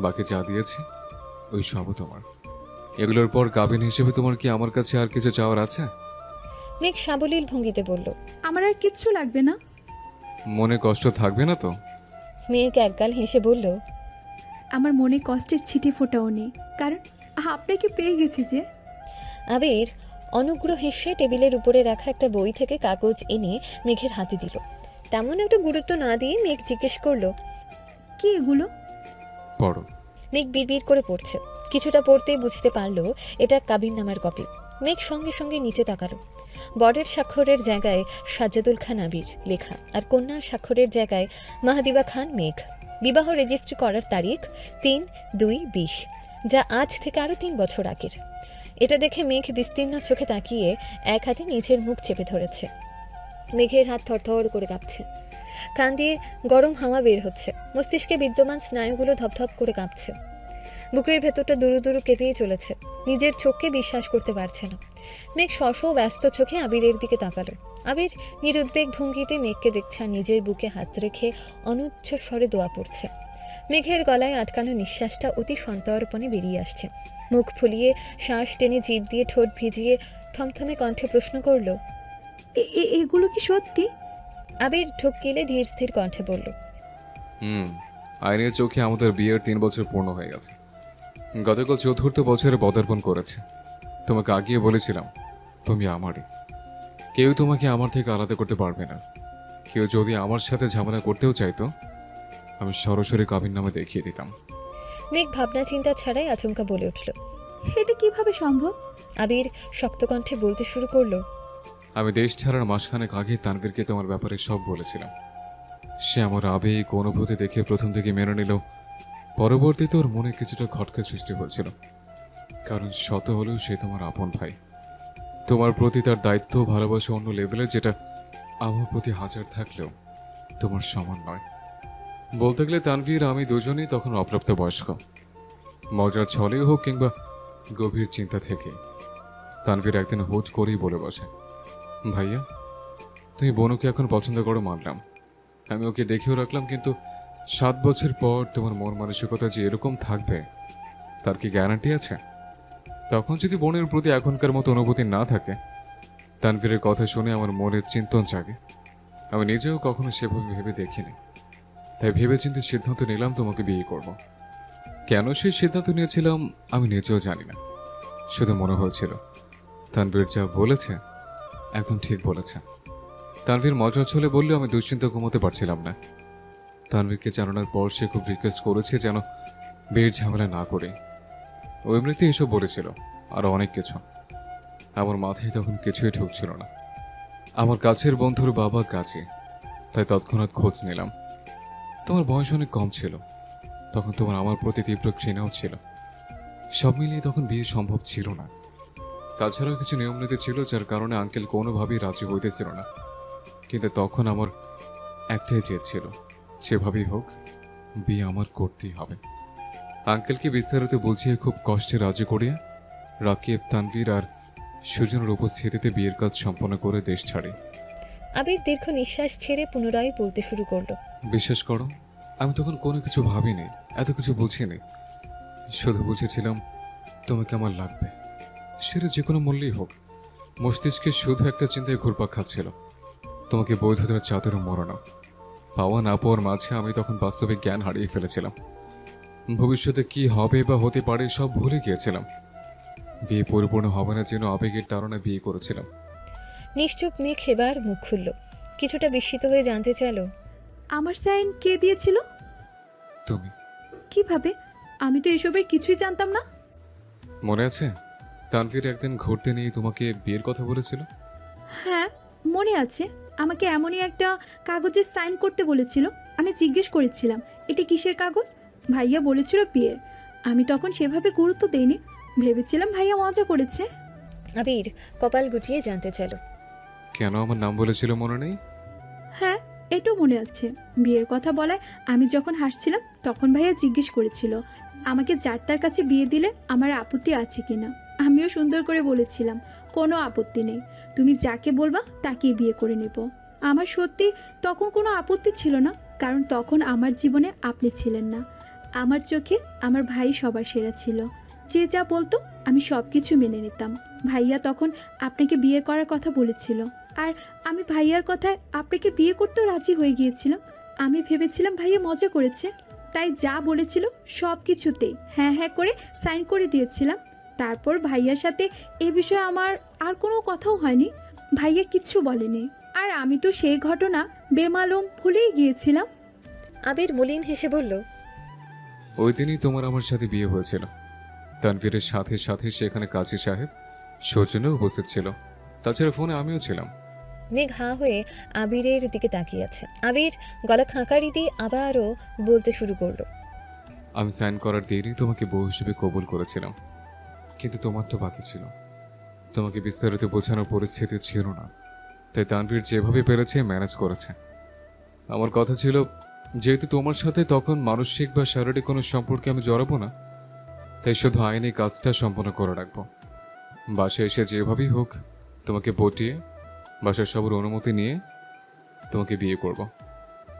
বাকি যা দিয়েছি ওই সবও তোমার। এগুলোর পর কাবিন হিসেবে তোমার কি আমার কাছে আর কিছু চাওয়ার আছে? মেঘ সাবলীল ভঙ্গিতে বলল। আমার আর কিচ্ছু লাগবে না। মনে কষ্ট থাকবে না তো? মেঘ একগাল হেসে বলল। আমার মনে কষ্টের ছিটে ফোটাও নেই, কারণ আপনাকে পেয়ে গেছি যে। আবির অনুগ্র হেসে টেবিলের উপরে রাখা একটা বই থেকে কাগজ এনে মেঘের হাতে দিল। তেমন একটা গুরুত্ব না দিয়ে মেঘ জিজ্ঞেস করলো। কি এগুলো? পড়ো। মেঘ বিড়বিড় করে পড়ছে। কিছুটা পড়তেই বুঝতে পারলো এটা কাবিন নামের কপি। মেঘ সঙ্গে সঙ্গে নিচে তাকালো। বরের স্বাক্ষরের জায়গায় সাজ্জাদুল খান আবির লেখা, আর কন্যার স্বাক্ষরের জায়গায় মাহাদিবা খান মেঘ। বিবাহ রেজিস্ট্রি করার তারিখ 3/2/20, যা আজ থেকে আরও 3 বছর আগের। এটা দেখে মেঘ বিস্তীর্ণ চোখে তাকিয়ে এক হাতে নিচের মুখ চেপে ধরেছে। মেঘের হাত থরথর করে কাঁপছে। কান দিয়ে গরম হাওয়া বের হচ্ছে। মস্তিষ্কে বিদ্যমান স্নায়ুগুলো ধপধপ করে কাঁপছে। বুকের ভেতরটা দুরু দুরু কেঁপেই চলেছে। নিজের চোখকে বিশ্বাস করতে পারছে না। মেঘ শশ ব্যস্ত চোখে আবিরের দিকে তাকালো। আবির নিরুদ্বেগ ভঙ্গিতে মেঘকে দেখছে, নিজের বুকে হাত রেখে অনুচ্চ স্বরে দোয়া পড়ছে। মেঘের গলায় আটকানো নিঃশ্বাসটা অতি সন্তর্পণে বেরিয়ে আসছে। মুখ ফুলিয়ে শ্বাস টেনে জিভ দিয়ে ঠোঁট ভিজিয়ে থমথমে কণ্ঠে প্রশ্ন করল। এগুলো কি সত্যি? আবির ঠোক গেলে ধীর স্থির কণ্ঠে বলল। আইনের চোখে আমাদের বিয়ের 3 বছর পূর্ণ হয়ে গেছে। গতকাল 4র্থ বছরে পদার্পণ করেছে। তোমাকে আগিয়ে বলেছিলাম তুমি আমারই। কেউ তোমাকে আমার থেকে আলাদা করতে পারবে না। কেউ যদি আমার সাথে ঝামেলা করতেও চাইতো আমি সরাসরি কাবিন নামে দেখিয়ে দিতাম। মেঘ ভাবনা চিন্তা ছাড়াই আচমকা বলে উঠল। এটা কিভাবে সম্ভব? আবির শক্ত কণ্ঠে বলতে শুরু করলো। আমি দেশ ছাড়ার মাসখানেক আগে তানভীরকে তোমার ব্যাপারে সব বলেছিলাম। সে আমার আবেগ অনুভূতি দেখে প্রথম থেকে মেনে নিল। পরবর্তীতে ওর মনে কিছুটা খটকা সৃষ্টি হয়েছিল, কারণ শত হলেও সে তোমার আপন ভাই। তোমার প্রতি তার দায়িত্ব ভালোবাসা অন্য লেভেলের, যেটা আমার প্রতি 1000 থাকলেও তোমার সমান নয়। বলতে গেলে তানভীর আমি দুজনেই তখন অপ্রাপ্ত বয়স্ক। মজার ছলেই হোক কিংবা গভীর চিন্তা থেকে তানভীর একদিন হুট করেই বলে বসে, ভাইয়া তুমি বনুকে এখন পছন্দ করো মানলাম, আমি ওকে দেখেও রাখলাম, কিন্তু 7 বছর পর তোমার মন মানসিকতা যে এরকম থাকবে তার কি গ্যারান্টি আছে? তখন যদি বোনের প্রতি এখনকার মতো অনুভূতি না থাকে। তানভীরের কথা শুনে আমার মনের চিন্তন জাগে। আমি নিজেও কখনো সেভাবে ভেবে দেখিনি, তাই ভেবেচিন্তে সিদ্ধান্ত নিলাম তোমাকে বিয়ে করব। কেন সেই সিদ্ধান্ত নিয়েছিলাম আমি নিজেও জানি না, শুধু মনে হয়েছিল তানভীর যা বলেছে একদম ঠিক বলেছে। তানভীর মজা ছলে বললে আমি দুশ্চিন্তা ঘুমোতে পারছিলাম না। তানভীরকে জানানোর পর সে খুব রিকোয়েস্ট করেছে যেন বিয়ের ঝামেলা না করে। ও এমনিতে এসব বলেছিল, আরও অনেক কিছু। আমার মাথায় তখন কিছুই ঢুকছিল না। আমার কাছের বন্ধুর বাবা কাছে, তাই তৎক্ষণাৎ খোঁজ নিলাম। তোমার বয়স অনেক কম ছিল, তখন তোমার আমার প্রতি তীব্র ঘৃণাও ছিল। সব মিলিয়ে তখন বিয়ে সম্ভব ছিল না। তাছাড়াও কিছু নিয়মনীতি ছিল যার কারণে আঙ্কেল কোনোভাবেই রাজি হইতেছিল না। কিন্তু তখন আমার একটাই জেদ ছিল, যেভাবেই হোক বিয়ে আমার করতেই হবে। আঙ্কেলকে বিস্তারিত বুঝিয়ে খুব কষ্টে রাজি করিয়ে রাকিব, তানভীর আর সুজনের উপস্থিতিতে বিয়ের কাজ সম্পন্ন করে দেশ ছাড়ে। আবির দীর্ঘ নিঃশ্বাস ছেড়ে পুনরায় বলতে শুরু করলো, বিশ্বাস করো, আমি তখন কোনো কিছু ভাবিনি, এত কিছু বুঝিনি। শুধু বুঝেছিলাম তোমাকে আমার লাগবে, সেটা যে কোনো মূল্যেই হোক। মস্তিষ্কে শুধু একটা চিন্তায় ঘুরপাক খাচ্ছিল, তোমাকে বৈধতার চাদরে মরানো। পাওয়া না পাওয়ার মাঝে আমি তখন বাস্তবে জ্ঞান হারিয়ে ফেলেছিলাম। ভবিষ্যতে কি হবে বা হতে পারে সব ভুলে গিয়েছিলাম। বিয়ে পরিপূর্ণ হবে না যেন আবেগের তাড়না বিয়ে করেছিলাম। নিশ্চুপ মেঘ এবার মুখ খুলল, কিছুটা বিস্মিত হয়ে জানতে চাইল, আমার সাইন কে দিয়েছিল? তুমি। কিভাবে? আমি তো এসবের কিছুই জানতাম না। মনে আছে তানভীর একদিন ঘুরতে নিয়ে তোমাকে বিয়ের কথা বলেছিল? হ্যাঁ মনে আছে, আমাকে এমনই একটা কাগজে সাইন করতে বলেছিল। আমি জিজ্ঞেস করেছিলাম এটা কিসের কাগজ, ভাইয়া বলেছিল বিয়ের। আমি তখন সেভাবে গুরুত্ব দেইনি, ভেবেছিলাম ভাইয়া মজা করেছে। আবির কপাল গুটিয়ে জানতে চাইল, কেন আমার নাম বলেছিল মনে নেই? হ্যাঁ এটাও মনে আছে, বিয়ের কথা বলায় আমি যখন হাসছিলাম তখন ভাইয়া জিজ্ঞেস করেছিল আমাকে যার তার কাছে বিয়ে দিলে আমার আপত্তি আছে কিনা। আমিও সুন্দর করে বলেছিলাম কোনো আপত্তি নেই, তুমি যাকে বলবা তাকেই বিয়ে করে নেব। আমার সত্যি তখন কোনো আপত্তি ছিল না, কারণ তখন আমার জীবনে আপনি ছিলেন না। আমার চোখে আমার ভাই সবার সেরা ছিল, যে যা বলতো আমি সব কিছু মেনে নিতাম। ভাইয়া তখন আপনাকে বিয়ে করার কথা বলেছিল, আর আমি ভাইয়ার কথায় আপনাকে বিয়ে করতেও রাজি হয়ে গিয়েছিলাম। আমি ভেবেছিলাম ভাইয়া মজা করেছে, তাই যা বলেছিল সব কিছুতেই হ্যাঁ হ্যাঁ করে সাইন করে দিয়েছিলাম। তারপর ভাইয়ার সাথে এ বিষয়ে আমার আর কোনো কথাও হয়নি, ভাইয়া কিচ্ছু বলেনি, আর আমি তো সেই ঘটনা বেমালুম ভুলেই গিয়েছিলাম। আবির মলিন হেসে বলল, ওই দিনই তোমার আমার সাথে বিয়ে হয়েছিল। তানভীরের সাথে সাথে সেখানে কাজী সাহেব সৌজন্যও উপস্থিত ছিল, তাছাড়া ফোনে আমিও ছিলাম। মেঘ হাঁ হয়ে আবিরের দিকে তাকিয়ে আছে। আবির গলা খাঁকারি দিয়ে আবারও বলতে শুরু করলো, আমি সাইন করার দেরি তোমাকে বউ হিসেবে কবুল করেছিলাম, কিন্তু তোমারটা বাকি ছিল। তোমাকে বিস্তারিত বোঝানোর পরিস্থিতি ছিল না, তাই তানভীর যেভাবে পেরেছে ম্যানেজ করেছে। আমার কথা ছিল যেহেতু তোমার সাথে তখন মানসিক বা শারীরিক কোনো সম্পর্কে আমি জড়াবো না, তাই শুধু আইনি কাজটা সম্পন্ন করে রাখবো। বাসায় এসে যেভাবেই হোক তোমাকে পটিয়ে বাসার সবার অনুমতি নিয়ে তোমাকে বিয়ে করব।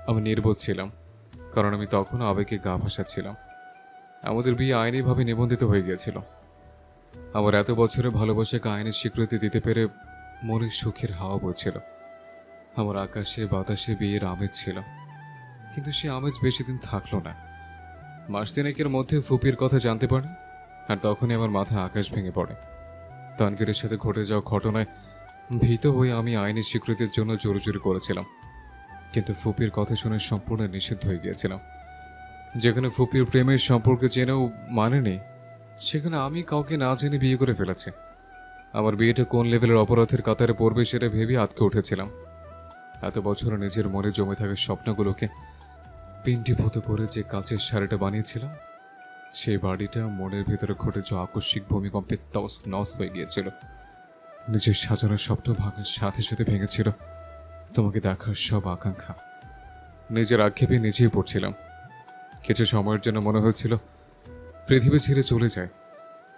আমি নির্বোধ ছিলাম, কারণ আমি তখন আবেগে গা ভাসাচ্ছিলাম। আমাদের বিয়ে আইনিভাবে নিবন্ধিত হয়ে গিয়েছিল। আমার এত বছরের ভালোবাসাকে আইনের স্বীকৃতি দিতে পেরে মনের সুখের হাওয়া বইছিল। আমার আকাশে বাতাসে বিয়ের আমেজ ছিল, কিন্তু সে আমেজ বেশি দিন থাকলো না। মাস তিনেকের মধ্যে ফুপির কথা জানতে পারি, আর তখনই আমার মাথা আকাশ ভেঙে পড়ে। তানভীরের সাথে ঘটে যাওয়া ঘটনায় ভীত হয়ে আমি আইনের স্বীকৃতির জন্য জোরাজুরি করেছিলাম, কিন্তু ফুপির কথা শুনে সম্পূর্ণ নিষিদ্ধ হয়ে গিয়েছিলাম। যেখানে ফুপির প্রেমের সম্পর্কে জেনেও মানেনি, সেখানে আমি কাউকে না জেনে বিয়ে করে ফেলেছি। আমার বিয়েটা কোন লেভেলের অপরাধের কাতারে পড়বে সেটা ভেবে আটকে উঠেছিলাম। এত বছর নিজের মনে জমে থাকা স্বপ্নগুলোকে পিণ্ডীভূত করে যে কাচের শাড়িটা বানিয়েছিলাম, সেই বাড়িটা মনের ভিতরে ঘটে যাওয়া আকস্মিক ভূমিকম্পে তস নস হয়ে গিয়েছিল। নিজের সাজানোর স্বপ্ন ভাঙার সাথে সাথে ভেঙেছিল তোমাকে দেখার সব আকাঙ্ক্ষা। নিজের আক্ষেপে নিজেই পড়ছিলাম। কিছু সময়ের জন্য মনে হয়েছিল পৃথিবী ছেড়ে চলে যায়,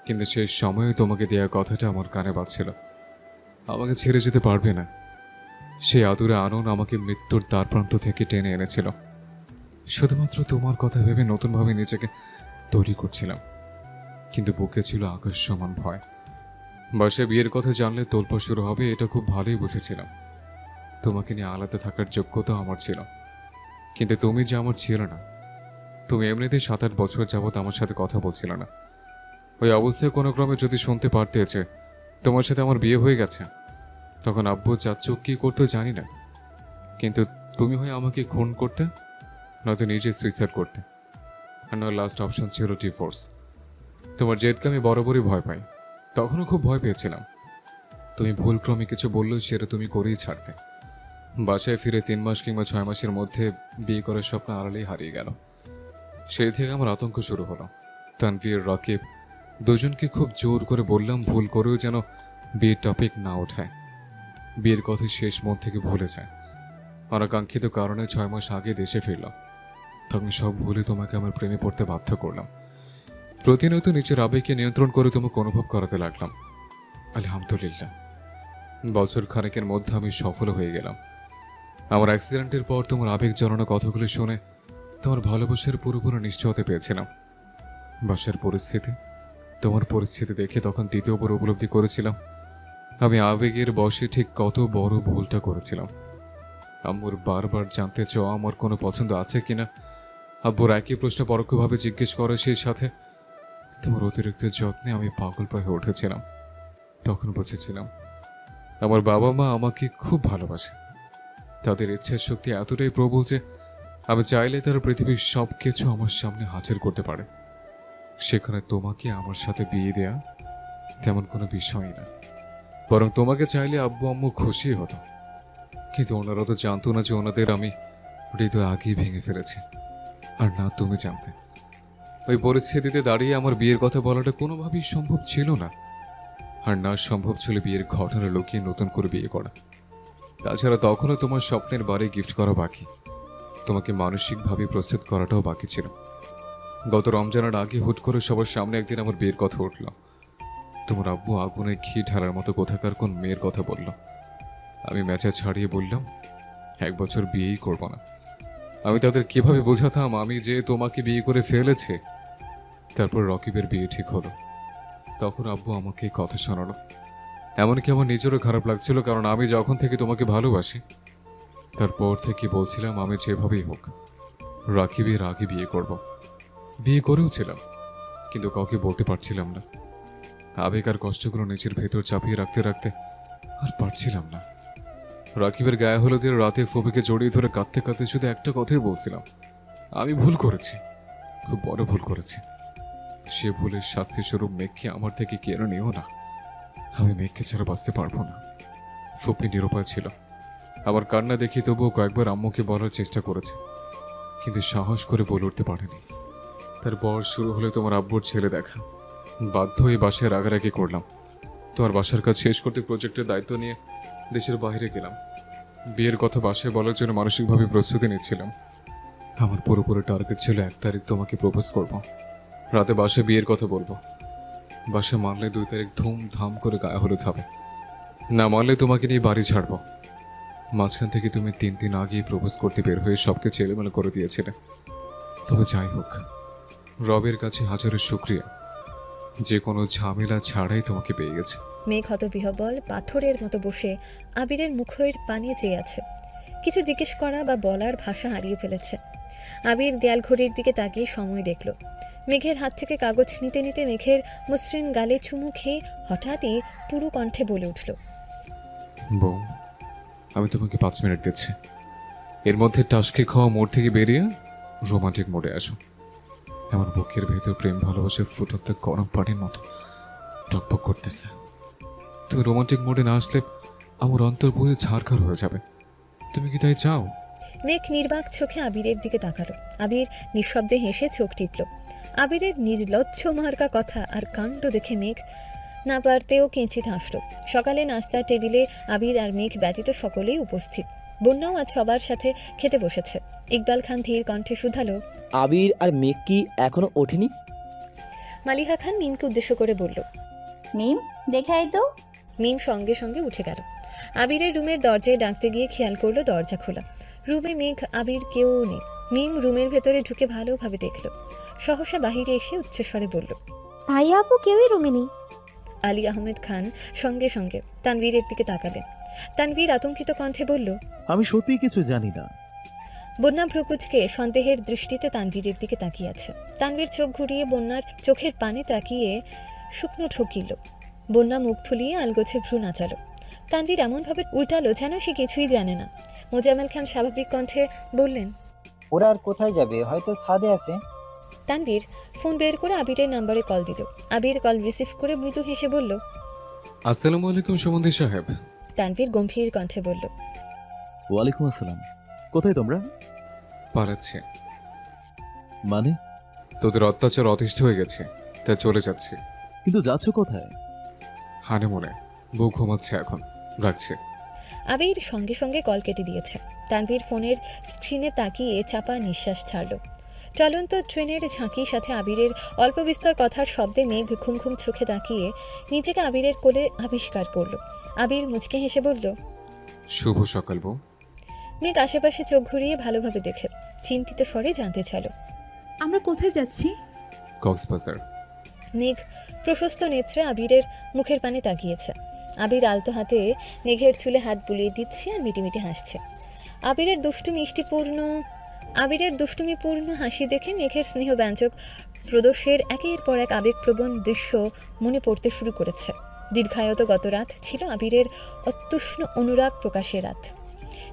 কিন্তু সেই সময়ে তোমাকে দেওয়া কথাটা আমার কানে বাজছিল। আমাকে ছেড়ে যেতে পারবে না। সেই আদুরে আনন আমাকে মৃত্যুর দ্বার প্রান্ত থেকে টেনে এনেছিল। শুধুমাত্র তোমার কথা ভেবে নতুনভাবে নিজেকে তৈরি করছিলাম, কিন্তু বুকে ছিল আকাশ সমান ভয়। বাসায় বিয়ের কথা জানলে তোলপাড় শুরু হবে এটা খুব ভালোই বুঝেছিলাম। তোমাকে নিয়ে আলাদা থাকার যোগ্যতা আমার ছিল, কিন্তু তুমি যে আমার ছিল না। তুমি এমনিতেই 7-8 বছর যাবৎ আমার সাথে কথা বলছিল না। ওই অবস্থায় কোনো ক্রমে যদি শুনতে পারতে যে তোমার সাথে আমার বিয়ে হয়ে গেছে, তখন আব্বু চাচ্চু কি করতে জানি না, কিন্তু তুমি হয় আমাকে খুন করতে, নয়তো নিজে সুইসাইড করতে, আর নয় লাস্ট অপশন ছিল ডিভোর্স। তোমার জেদকে আমি বরাবরই ভয় পাই, তখনও খুব ভয় পেয়েছিলাম। তুমি ভুলক্রমে কিছু বললেও সেটা তুমি করেই ছাড়তে। বাসায় ফিরে 3 মাস কিংবা 6 মাসের মধ্যে বিয়ে করার স্বপ্ন আড়ালেই হারিয়ে গেল। সেই থেকে আমার আতঙ্ক শুরু হলো। তানভীর, রাকিব দুজনকে খুব জোর করে বললাম ভুল করেও যেন বিয়ের টপিক না ওঠায়, বিয়ের কথা শেষ মন থেকে ভুলে যায়। অনাকাঙ্ক্ষিত কারণে 6 মাস আগে দেশে ফিরলাম। তখন সব ভুলে তোমাকে আমার প্রেমে পড়তে বাধ্য করলাম। প্রতিনিয়ত নিজের আবেগকে নিয়ন্ত্রণ করে তোমাকে অনুভব করাতে লাগলাম। আলহামদুলিল্লাহ, বছর খানেকের মধ্যে আমি সফল হয়ে গেলাম। আমার অ্যাক্সিডেন্টের পর তোমার আবেগ জড়ানো কথাগুলো শুনে তোমার ভালোবাসার পুরোপুরি নিশ্চয়তা পেয়েছিলাম। বাসার পরিস্থিতি, তোমার পরিস্থিতি দেখে তখন দ্বিতীয়বার উপলব্ধি করেছিলাম আমি আবেগের বশে ঠিক কত বড় ভুলটা করেছিলাম। আম্মুর বারবার জানতে চাওয়া আমার কোনো পছন্দ আছে কিনা, আব্বুর একই প্রশ্ন পরোক্ষভাবে জিজ্ঞেস করে, সেই সাথে তোমার অতিরিক্ত যত্নে আমি পাগল প্রায় হয়ে উঠেছিলাম। তখন বুঝেছিলাম আমার বাবা মা আমাকে খুব ভালোবাসে। তাদের ইচ্ছার শক্তি এতটাই প্রবল যে আমি চাইলে তারা পৃথিবীর সব কিছু আমার সামনে হাজির করতে পারে। সেখানে তোমাকে আমার সাথে বিয়ে দেয়া তেমন কোনো বিষয়ই না, বরং তোমাকে চাইলে আব্বু আম্মু খুশি হতো। কিন্তু ওনারা তো জানতো না যে ওনাদের আমি হৃদয় আগেই ভেঙে ফেলেছি, আর না তুমি জানতে। ওই পরিস্থিতিতে দাঁড়িয়ে আমার বিয়ের কথা বলাটা কোনোভাবেই সম্ভব ছিল না, আর না সম্ভব ছিল বিয়ের ঘটনা লুকিয়ে নতুন করে বিয়ে করা। তাছাড়া তখনও তোমার স্বপ্নের বাড়ি গিফট করা বাকি, তোমাকে মানসিকভাবে প্রস্তুত করাটাও বাকি ছিল। গত রমজানের আগে হুট করে সবার সামনে একদিন আমার বিয়ের কথা উঠল। তোমার আব্বু আগুনে ঘি ঢালার মতো কোথাকার কোন মেয়ের কথা বলল। আমি মেচা ছাড়িয়ে বললাম 1 বছর বিয়েই করব না। আমি তাদের কিভাবে বোঝাতাম আমি যে তোমাকে বিয়ে করে ফেলেছে। তারপর রকিবের বিয়ে ঠিক হলো। তখন আব্বু আমাকে এই কথা শোনালো। এমনকি আমার নিজেরও খারাপ লাগছিল, কারণ আমি যখন থেকে তোমাকে ভালোবাসি তারপর থেকে বলছিলাম আমি যেভাবেই হোক রাকিবের আগে বিয়ে করব। বিয়ে করেও ছিলাম, কিন্তু কাউকে বলতে পারছিলাম না। আবেগ আর কষ্টগুলো নিজের ভেতর চাপিয়ে রাখতে রাখতে আর পারছিলাম না। রাকিবের গায়ে হলুদের রাতে ফবিকে জড়িয়ে ধরে কাঁদতে কাঁদতে শুধু একটা কথাই বলছিলাম, আমি ভুল করেছি, খুব বড় ভুল করেছি। সে ভুলের শাস্তি স্বরূপ মেঘকে আমার থেকে কেড়ে নিও না। আমি মেঘকে ছাড়া বাঁচতে পারবো না। ফুপি নিরুপায় ছিল। আমার কান্না দেখি তবুও কয়েকবার আম্মুকে বলার চেষ্টা করেছে, কিন্তু সাহস করে বলে উঠতে পারেনি। তারপর শুরু হলে তোমার আব্বুর ছেলে দেখা। বাধ্য হয়ে বাসায় রাগারাগি করলাম। তোমার বাসার কাজ শেষ করতে প্রজেক্টের দায়িত্ব নিয়ে দেশের বাইরে গেলাম। বিয়ের কথা বাসায় বলার জন্য মানসিকভাবে প্রস্তুতি নিচ্ছিলাম। আমার পুরোপুরি টার্গেট ছিল 1 তারিখ তোমাকে প্রপোজ করব, রাতে বাসায় বিয়ের কথা বলবো। বাসায় মানলে 2 তারিখ ধুমধাম করে গায়ে হলুদ হবে, না মানলে তোমাকে নিয়ে বাড়ি ছাড়বো। মাঝখান থেকে তুমি 3 দিন আগেই প্রপোজ করতে বের হয়ে সবকে ছেলেমেলে করে দিয়েছিলে। তবে যাই হোক, রবের কাছে হাজারের শুকরিয়া, যে কোনো ঝামেলা ছাড়াই তোমাকে পেয়ে গেছে। মেঘ হতবিহ্বল পাথরের মতো বসে আবিরের মুখের পানে চেয়ে আছে। কিছু জিজ্ঞেস করা বা বলার ভাষা হারিয়ে ফেলেছে। আবির দেয়াল ঘড়ির দিকে তাকিয়ে সময় দেখল। মেঘের হাত থেকে কাগজ নিতে নিতে মেঘের মসৃণ গালে চুমু খেয়ে হঠাৎই পুরো কণ্ঠে বলে উঠল, বউ, আমি তোমাকে 5 মিনিট দিচ্ছি। এর মধ্যে টাসকে খাওয়া মোড় থেকে বেরিয়ে রোমান্টিক মোডে আসো। আমার বুকের ভেতর প্রেম ভালোবাসা ফুটতে গরম পানির মতো টকবক করতেছে। তুমি রোমান্টিক মোডে না আসলে আমার অন্তর পুরো ঝাড়খাড় হয়ে যাবে। তুমি কি তাই চাও? মেঘ নির্বাক চোখে আবিরের দিকে তাকালো। আবির নিঃশব্দে হেসে চোখ টিপল। আবিরের নির্লজ্জ মার্কা কথা আর কাণ্ড দেখে মেঘ না পারতেও কিঞ্চিত হাসল। সকালে নাস্তার টেবিলে আবির আর মেঘ ব্যতীত সকলেই উপস্থিত। বন্যাও আজ সবার সাথে খেতে বসেছে। ইকবাল খান ধীর কণ্ঠে শুধালো, আবির আর মেঘ কি এখনো ওঠেনি? মালিহা খান মিমকে উদ্দেশ্য করে বলল। মিম, দেখে আয় তো। মিম সঙ্গে সঙ্গে উঠে গেল। আবিরের রুমের দরজায় ডাকতে গিয়ে খেয়াল করলো দরজা খোলা। রুমে মেঘ, আবির কেউ নেই। মিম রুমের ভেতরে ঢুকে ভালোভাবে দেখলো। সহসা বাহিরে এসে উচ্চস্বরে বলল, ভাইয়া আপু কেউই রুমে নেই। আলী আহমেদ খান সঙ্গে সঙ্গে তানভীরের দিকে তাকালেন। তানভীর আতঙ্কিত কণ্ঠে বলল, আমি সত্যিই কিছু জানি না। বন্যা ভ্রুকুচকে সন্দেহের দৃষ্টিতে তানভীরের দিকে তাকিয়ে আছে। তানভীর চোখ ঘুরিয়ে বন্যার চোখের পানে তাকিয়ে শুকনো ঠকিল। বন্যা মুখ ফুলিয়ে আলগোছে ভ্রু নাচালো। তানভীর এমনভাবে উল্টালো যেন সে কিছুই জানে না। মোজাম্মেল খান স্বাভাবিক কণ্ঠে বললেন, ওরা আর কোথায় যাবে, হয়তো ছাদে আছে। তানভীর ফোন বের করে আবিরের নম্বরে কল দিল। আবির কল রিসিভ করে মৃদু হেসে বলল, আসসালামু আলাইকুম সুমন্দি সাহেব। তানভীর গম্ভীর কণ্ঠে বলল, ওয়ালাইকুম আসসালাম। কোথায় তোমরা? পালাচ্ছে। মানে? তোদের অত্যাচার অতিষ্ঠ হয়ে গেছে, তাই চলে যাচ্ছে। কিন্তু যাচ্ছ কোথায়? হানিমুনে। বউ ঘুমাচ্ছে এখন, রাখছে। আবির সঙ্গে সঙ্গে কল কেটে দিয়েছে। তানভীর ফোনের স্ক্রিনে তাকিয়ে চাপা নিঃশ্বাস ছাড়ল। চলন্ত ট্রেনের ঝাঁকির সাথে আবিরের অল্প বিস্তর কথার শব্দে মেঘ ঘুম ঘুম চোখে তাকিয়ে নিজেকে আবিরের কোলে আবিষ্কার করল। আবির মুচকে হেসে বলল, শুভ সকাল বউ। মেঘ আশেপাশে চোখ ঘুরিয়ে ভালোভাবে দেখে চিন্তিত স্বরে জানতে চাইল, আমরা কোথায় যাচ্ছি? কক্সবাজার। মেঘ প্রশস্ত নেত্রে আবিরের মুখের পানে তাকিয়েছে। আবির আলতো হাতে মেঘের চুলে হাত বুলিয়ে দিচ্ছে আর মিটিমিটি হাসছে। আবিরের দুষ্টুমিপূর্ণ হাসি দেখে মেঘের স্নেহব্যঞ্জক প্রদর্শের একের পর এক আবেগপ্রবণ দৃশ্য মনে পড়তে শুরু করেছে। দীর্ঘায়ত গত রাত ছিল আবিরের অত্যুষ্ণ অনুরাগ প্রকাশের রাত,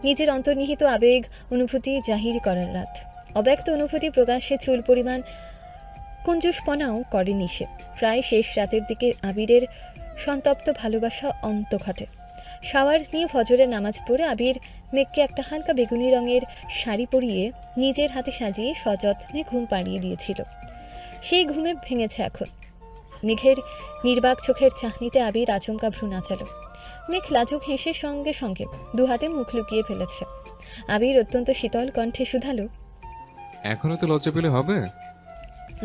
নিজের অন্তর্নিহিত আবেগ অনুভূতি জাহির করার রাত। অব্যক্ত অনুভূতি প্রকাশে চুল পরিমাণ কুঞ্জুসপনাও করেনি সে। প্রায় শেষ রাতের দিকে আবিরের সন্তপ্ত ভালোবাসা অন্ত ঘটে। শাওয়ার নিয়ে ফজরের নামাজ পড়ে আবির মেঘকে একটা হালকা বেগুনি রঙের শাড়ি পরিয়ে নিজের হাতে সাজিয়ে সযত্নে ঘুম পাড়িয়ে দিয়েছিল। সেই ঘুমে ভেঙেছে এখন। মেঘের নির্বাক চোখের চাহনিতে আবির আচমকা ভ্রু নাচালো। মেঘ লাজুক হেসে সঙ্গে সঙ্গে দুহাতে মুখ লুকিয়ে ফেলেছে। আবির অত্যন্ত শীতল কণ্ঠে শুধালো, এখনো তো লজ্জা পেলে হবে?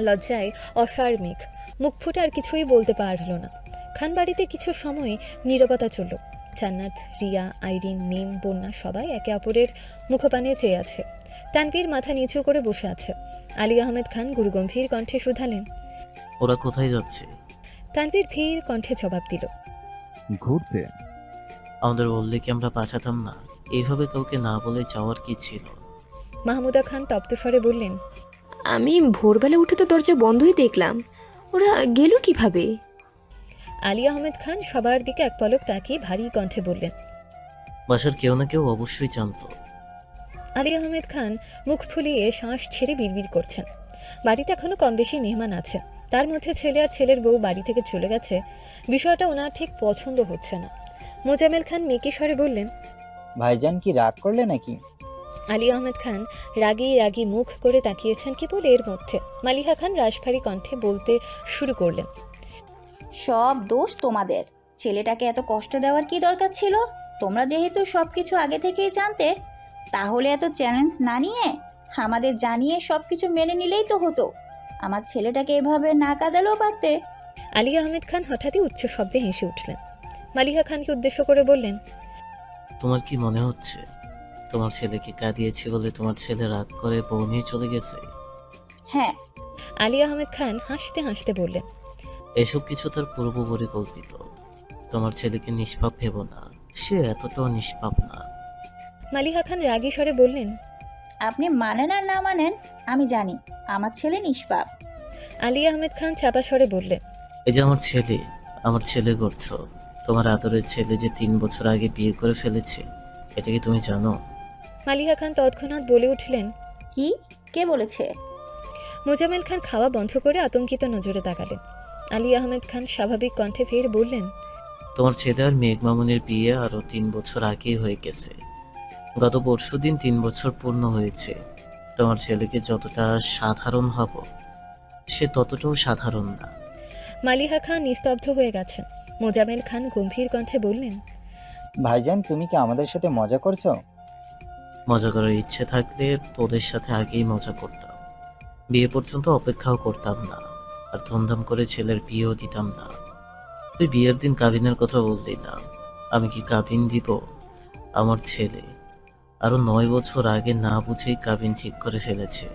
লজ্জায় অসার মেঘ মুখ ফুটে আর কিছুই বলতে পারল না। খানবাড়িতে কিছু সময় নীরবতা চলল। জান্নাত, রিয়া, আইরিন, মিম, বন্যা সবাই একে অপরের মুখপানে চেয়ে আছে। তানভীর মাথা নিচু করে বসে আছে। আলী আহমেদ খান গুরুগম্ভীর কণ্ঠে শুধালেন, ওরা কোথায় যাচ্ছে? তানভীর ধীর কণ্ঠে জবাব দিল, ঘুরতে। আমাদের বললে কি আমরা পাঠাতাম না? এইভাবে কাউকে না বলে যাওয়ার কি ছিল? মাহমুদা খান তপ্ত স্বরে বললেন, আমি ভোরবেলা উঠে তো দরজা বন্ধই দেখলাম, ওরা গেল কিভাবে? আলী আহমেদ খান সবার দিকে এক পলক তাকিয়ে ভারী কণ্ঠে বললেন, বাসার কেউ না কেউ অবশ্যই জানতো। আলী আহমেদ খান মুখ ফুলিয়ে শ্বাস ছেড়ে বিড়বিড় করছেন। বাড়িতে এখনো কম বেশি মেহমান আছে, তার মধ্যে ছেলে আর ছেলের বউ বাড়ি থেকে চলে গেছে। বিষয়টা ওনার ঠিক পছন্দ হচ্ছে না। মোজাম্মেল খান মেকি স্বরে বললেন, ভাইজান কি রাগ করলে নাকি? আলী আহমেদ খান রাগী রাগী মুখ করে তাকিয়েছেন কেবল। এর মধ্যে মালিহা খান রাশভারী কণ্ঠে বলতে শুরু করলেন, সব দোষ তোমাদের। ছেলেটাকে এত কষ্ট দেওয়ার কি দরকার ছিল? তোমরা যেহেতু সব কিছু আগে থেকেই জানতে, তাহলে এত চ্যালেঞ্জ না নিয়ে আমাদের জানিয়ে সব কিছু মেনে নিলেই তো হতো। আমার ছেলেটাকে এভাবে না কাঁদালেও পারতে। আলী আহমেদ খান হঠাৎই উচ্চ শব্দে হেসে উঠলেন। মালিহা খানকে উদ্দেশ্য করে বললেন, তোমার কি মনে হচ্ছে তোমার ছেলেকে কাঁদিয়েছি বলে তোমার ছেলে রাগ করে বউ নিয়ে চলে গেছে? হ্যাঁ। আলী আহমেদ খান হাসতে হাসতে বললেন, এসব কিছু তার পূর্ব পরিকল্পিত। তোমার ছেলেকে নিষ্পাপ ভেবো না, সে এতটাও নিষ্পাপ না। মালিহা খান রাগী স্বরে বললেন, আপনি মানেন আর না মানেন, আমি জানি আমার ছেলে নিষ্পাপ। আলী আহমেদ খান চাপা স্বরে বললেন, এই যে আমার ছেলে করছো। তোমার আদরের ছেলে যে 3 বছর আগে বিয়ে করে ফেলেছে, এটা কি তুমি জানো? মালিহা খান তৎক্ষণাৎ বলে উঠলেন, কি? কে বলেছে? মোজাম্মেল খান খাওয়া বন্ধ করে আতঙ্কিত নজরে তাকালেন। আলী আহমেদ খান স্বাভাবিক কণ্ঠে ফের বললেন, তোমার ছেলে আর মেঘ মামুনের বিয়ে আরো 3 বছর আগেই হয়ে গেছে। গত পরশুদিন 3 বছর পূর্ণ হয়েছে। তোমার ছেলেকে যতটা সাধারণ হব, সে ততটাও সাধারণ না। মালিহা খান নিস্তব্ধ হয়ে গেছেন। মোজাম্মেল খান গম্ভীর কণ্ঠে বললেন, ভাইজান তুমি কি আমাদের সাথে মজা করছো? মজা করার ইচ্ছে থাকলে তোদের সাথে আগেই মজা করতাম, বিয়ে পর্যন্ত অপেক্ষাও করতাম না। আর ধুমধাম করে ছেলের বিয়েও দিতাম না। তুই বিয়ের দিন কাবিনের কথা বললি না, আমি কি কাবিন দিব? আমার ছেলে আরো 9 বছর আগে না বুঝেই কাবিন ঠিক করে ফেলেছে।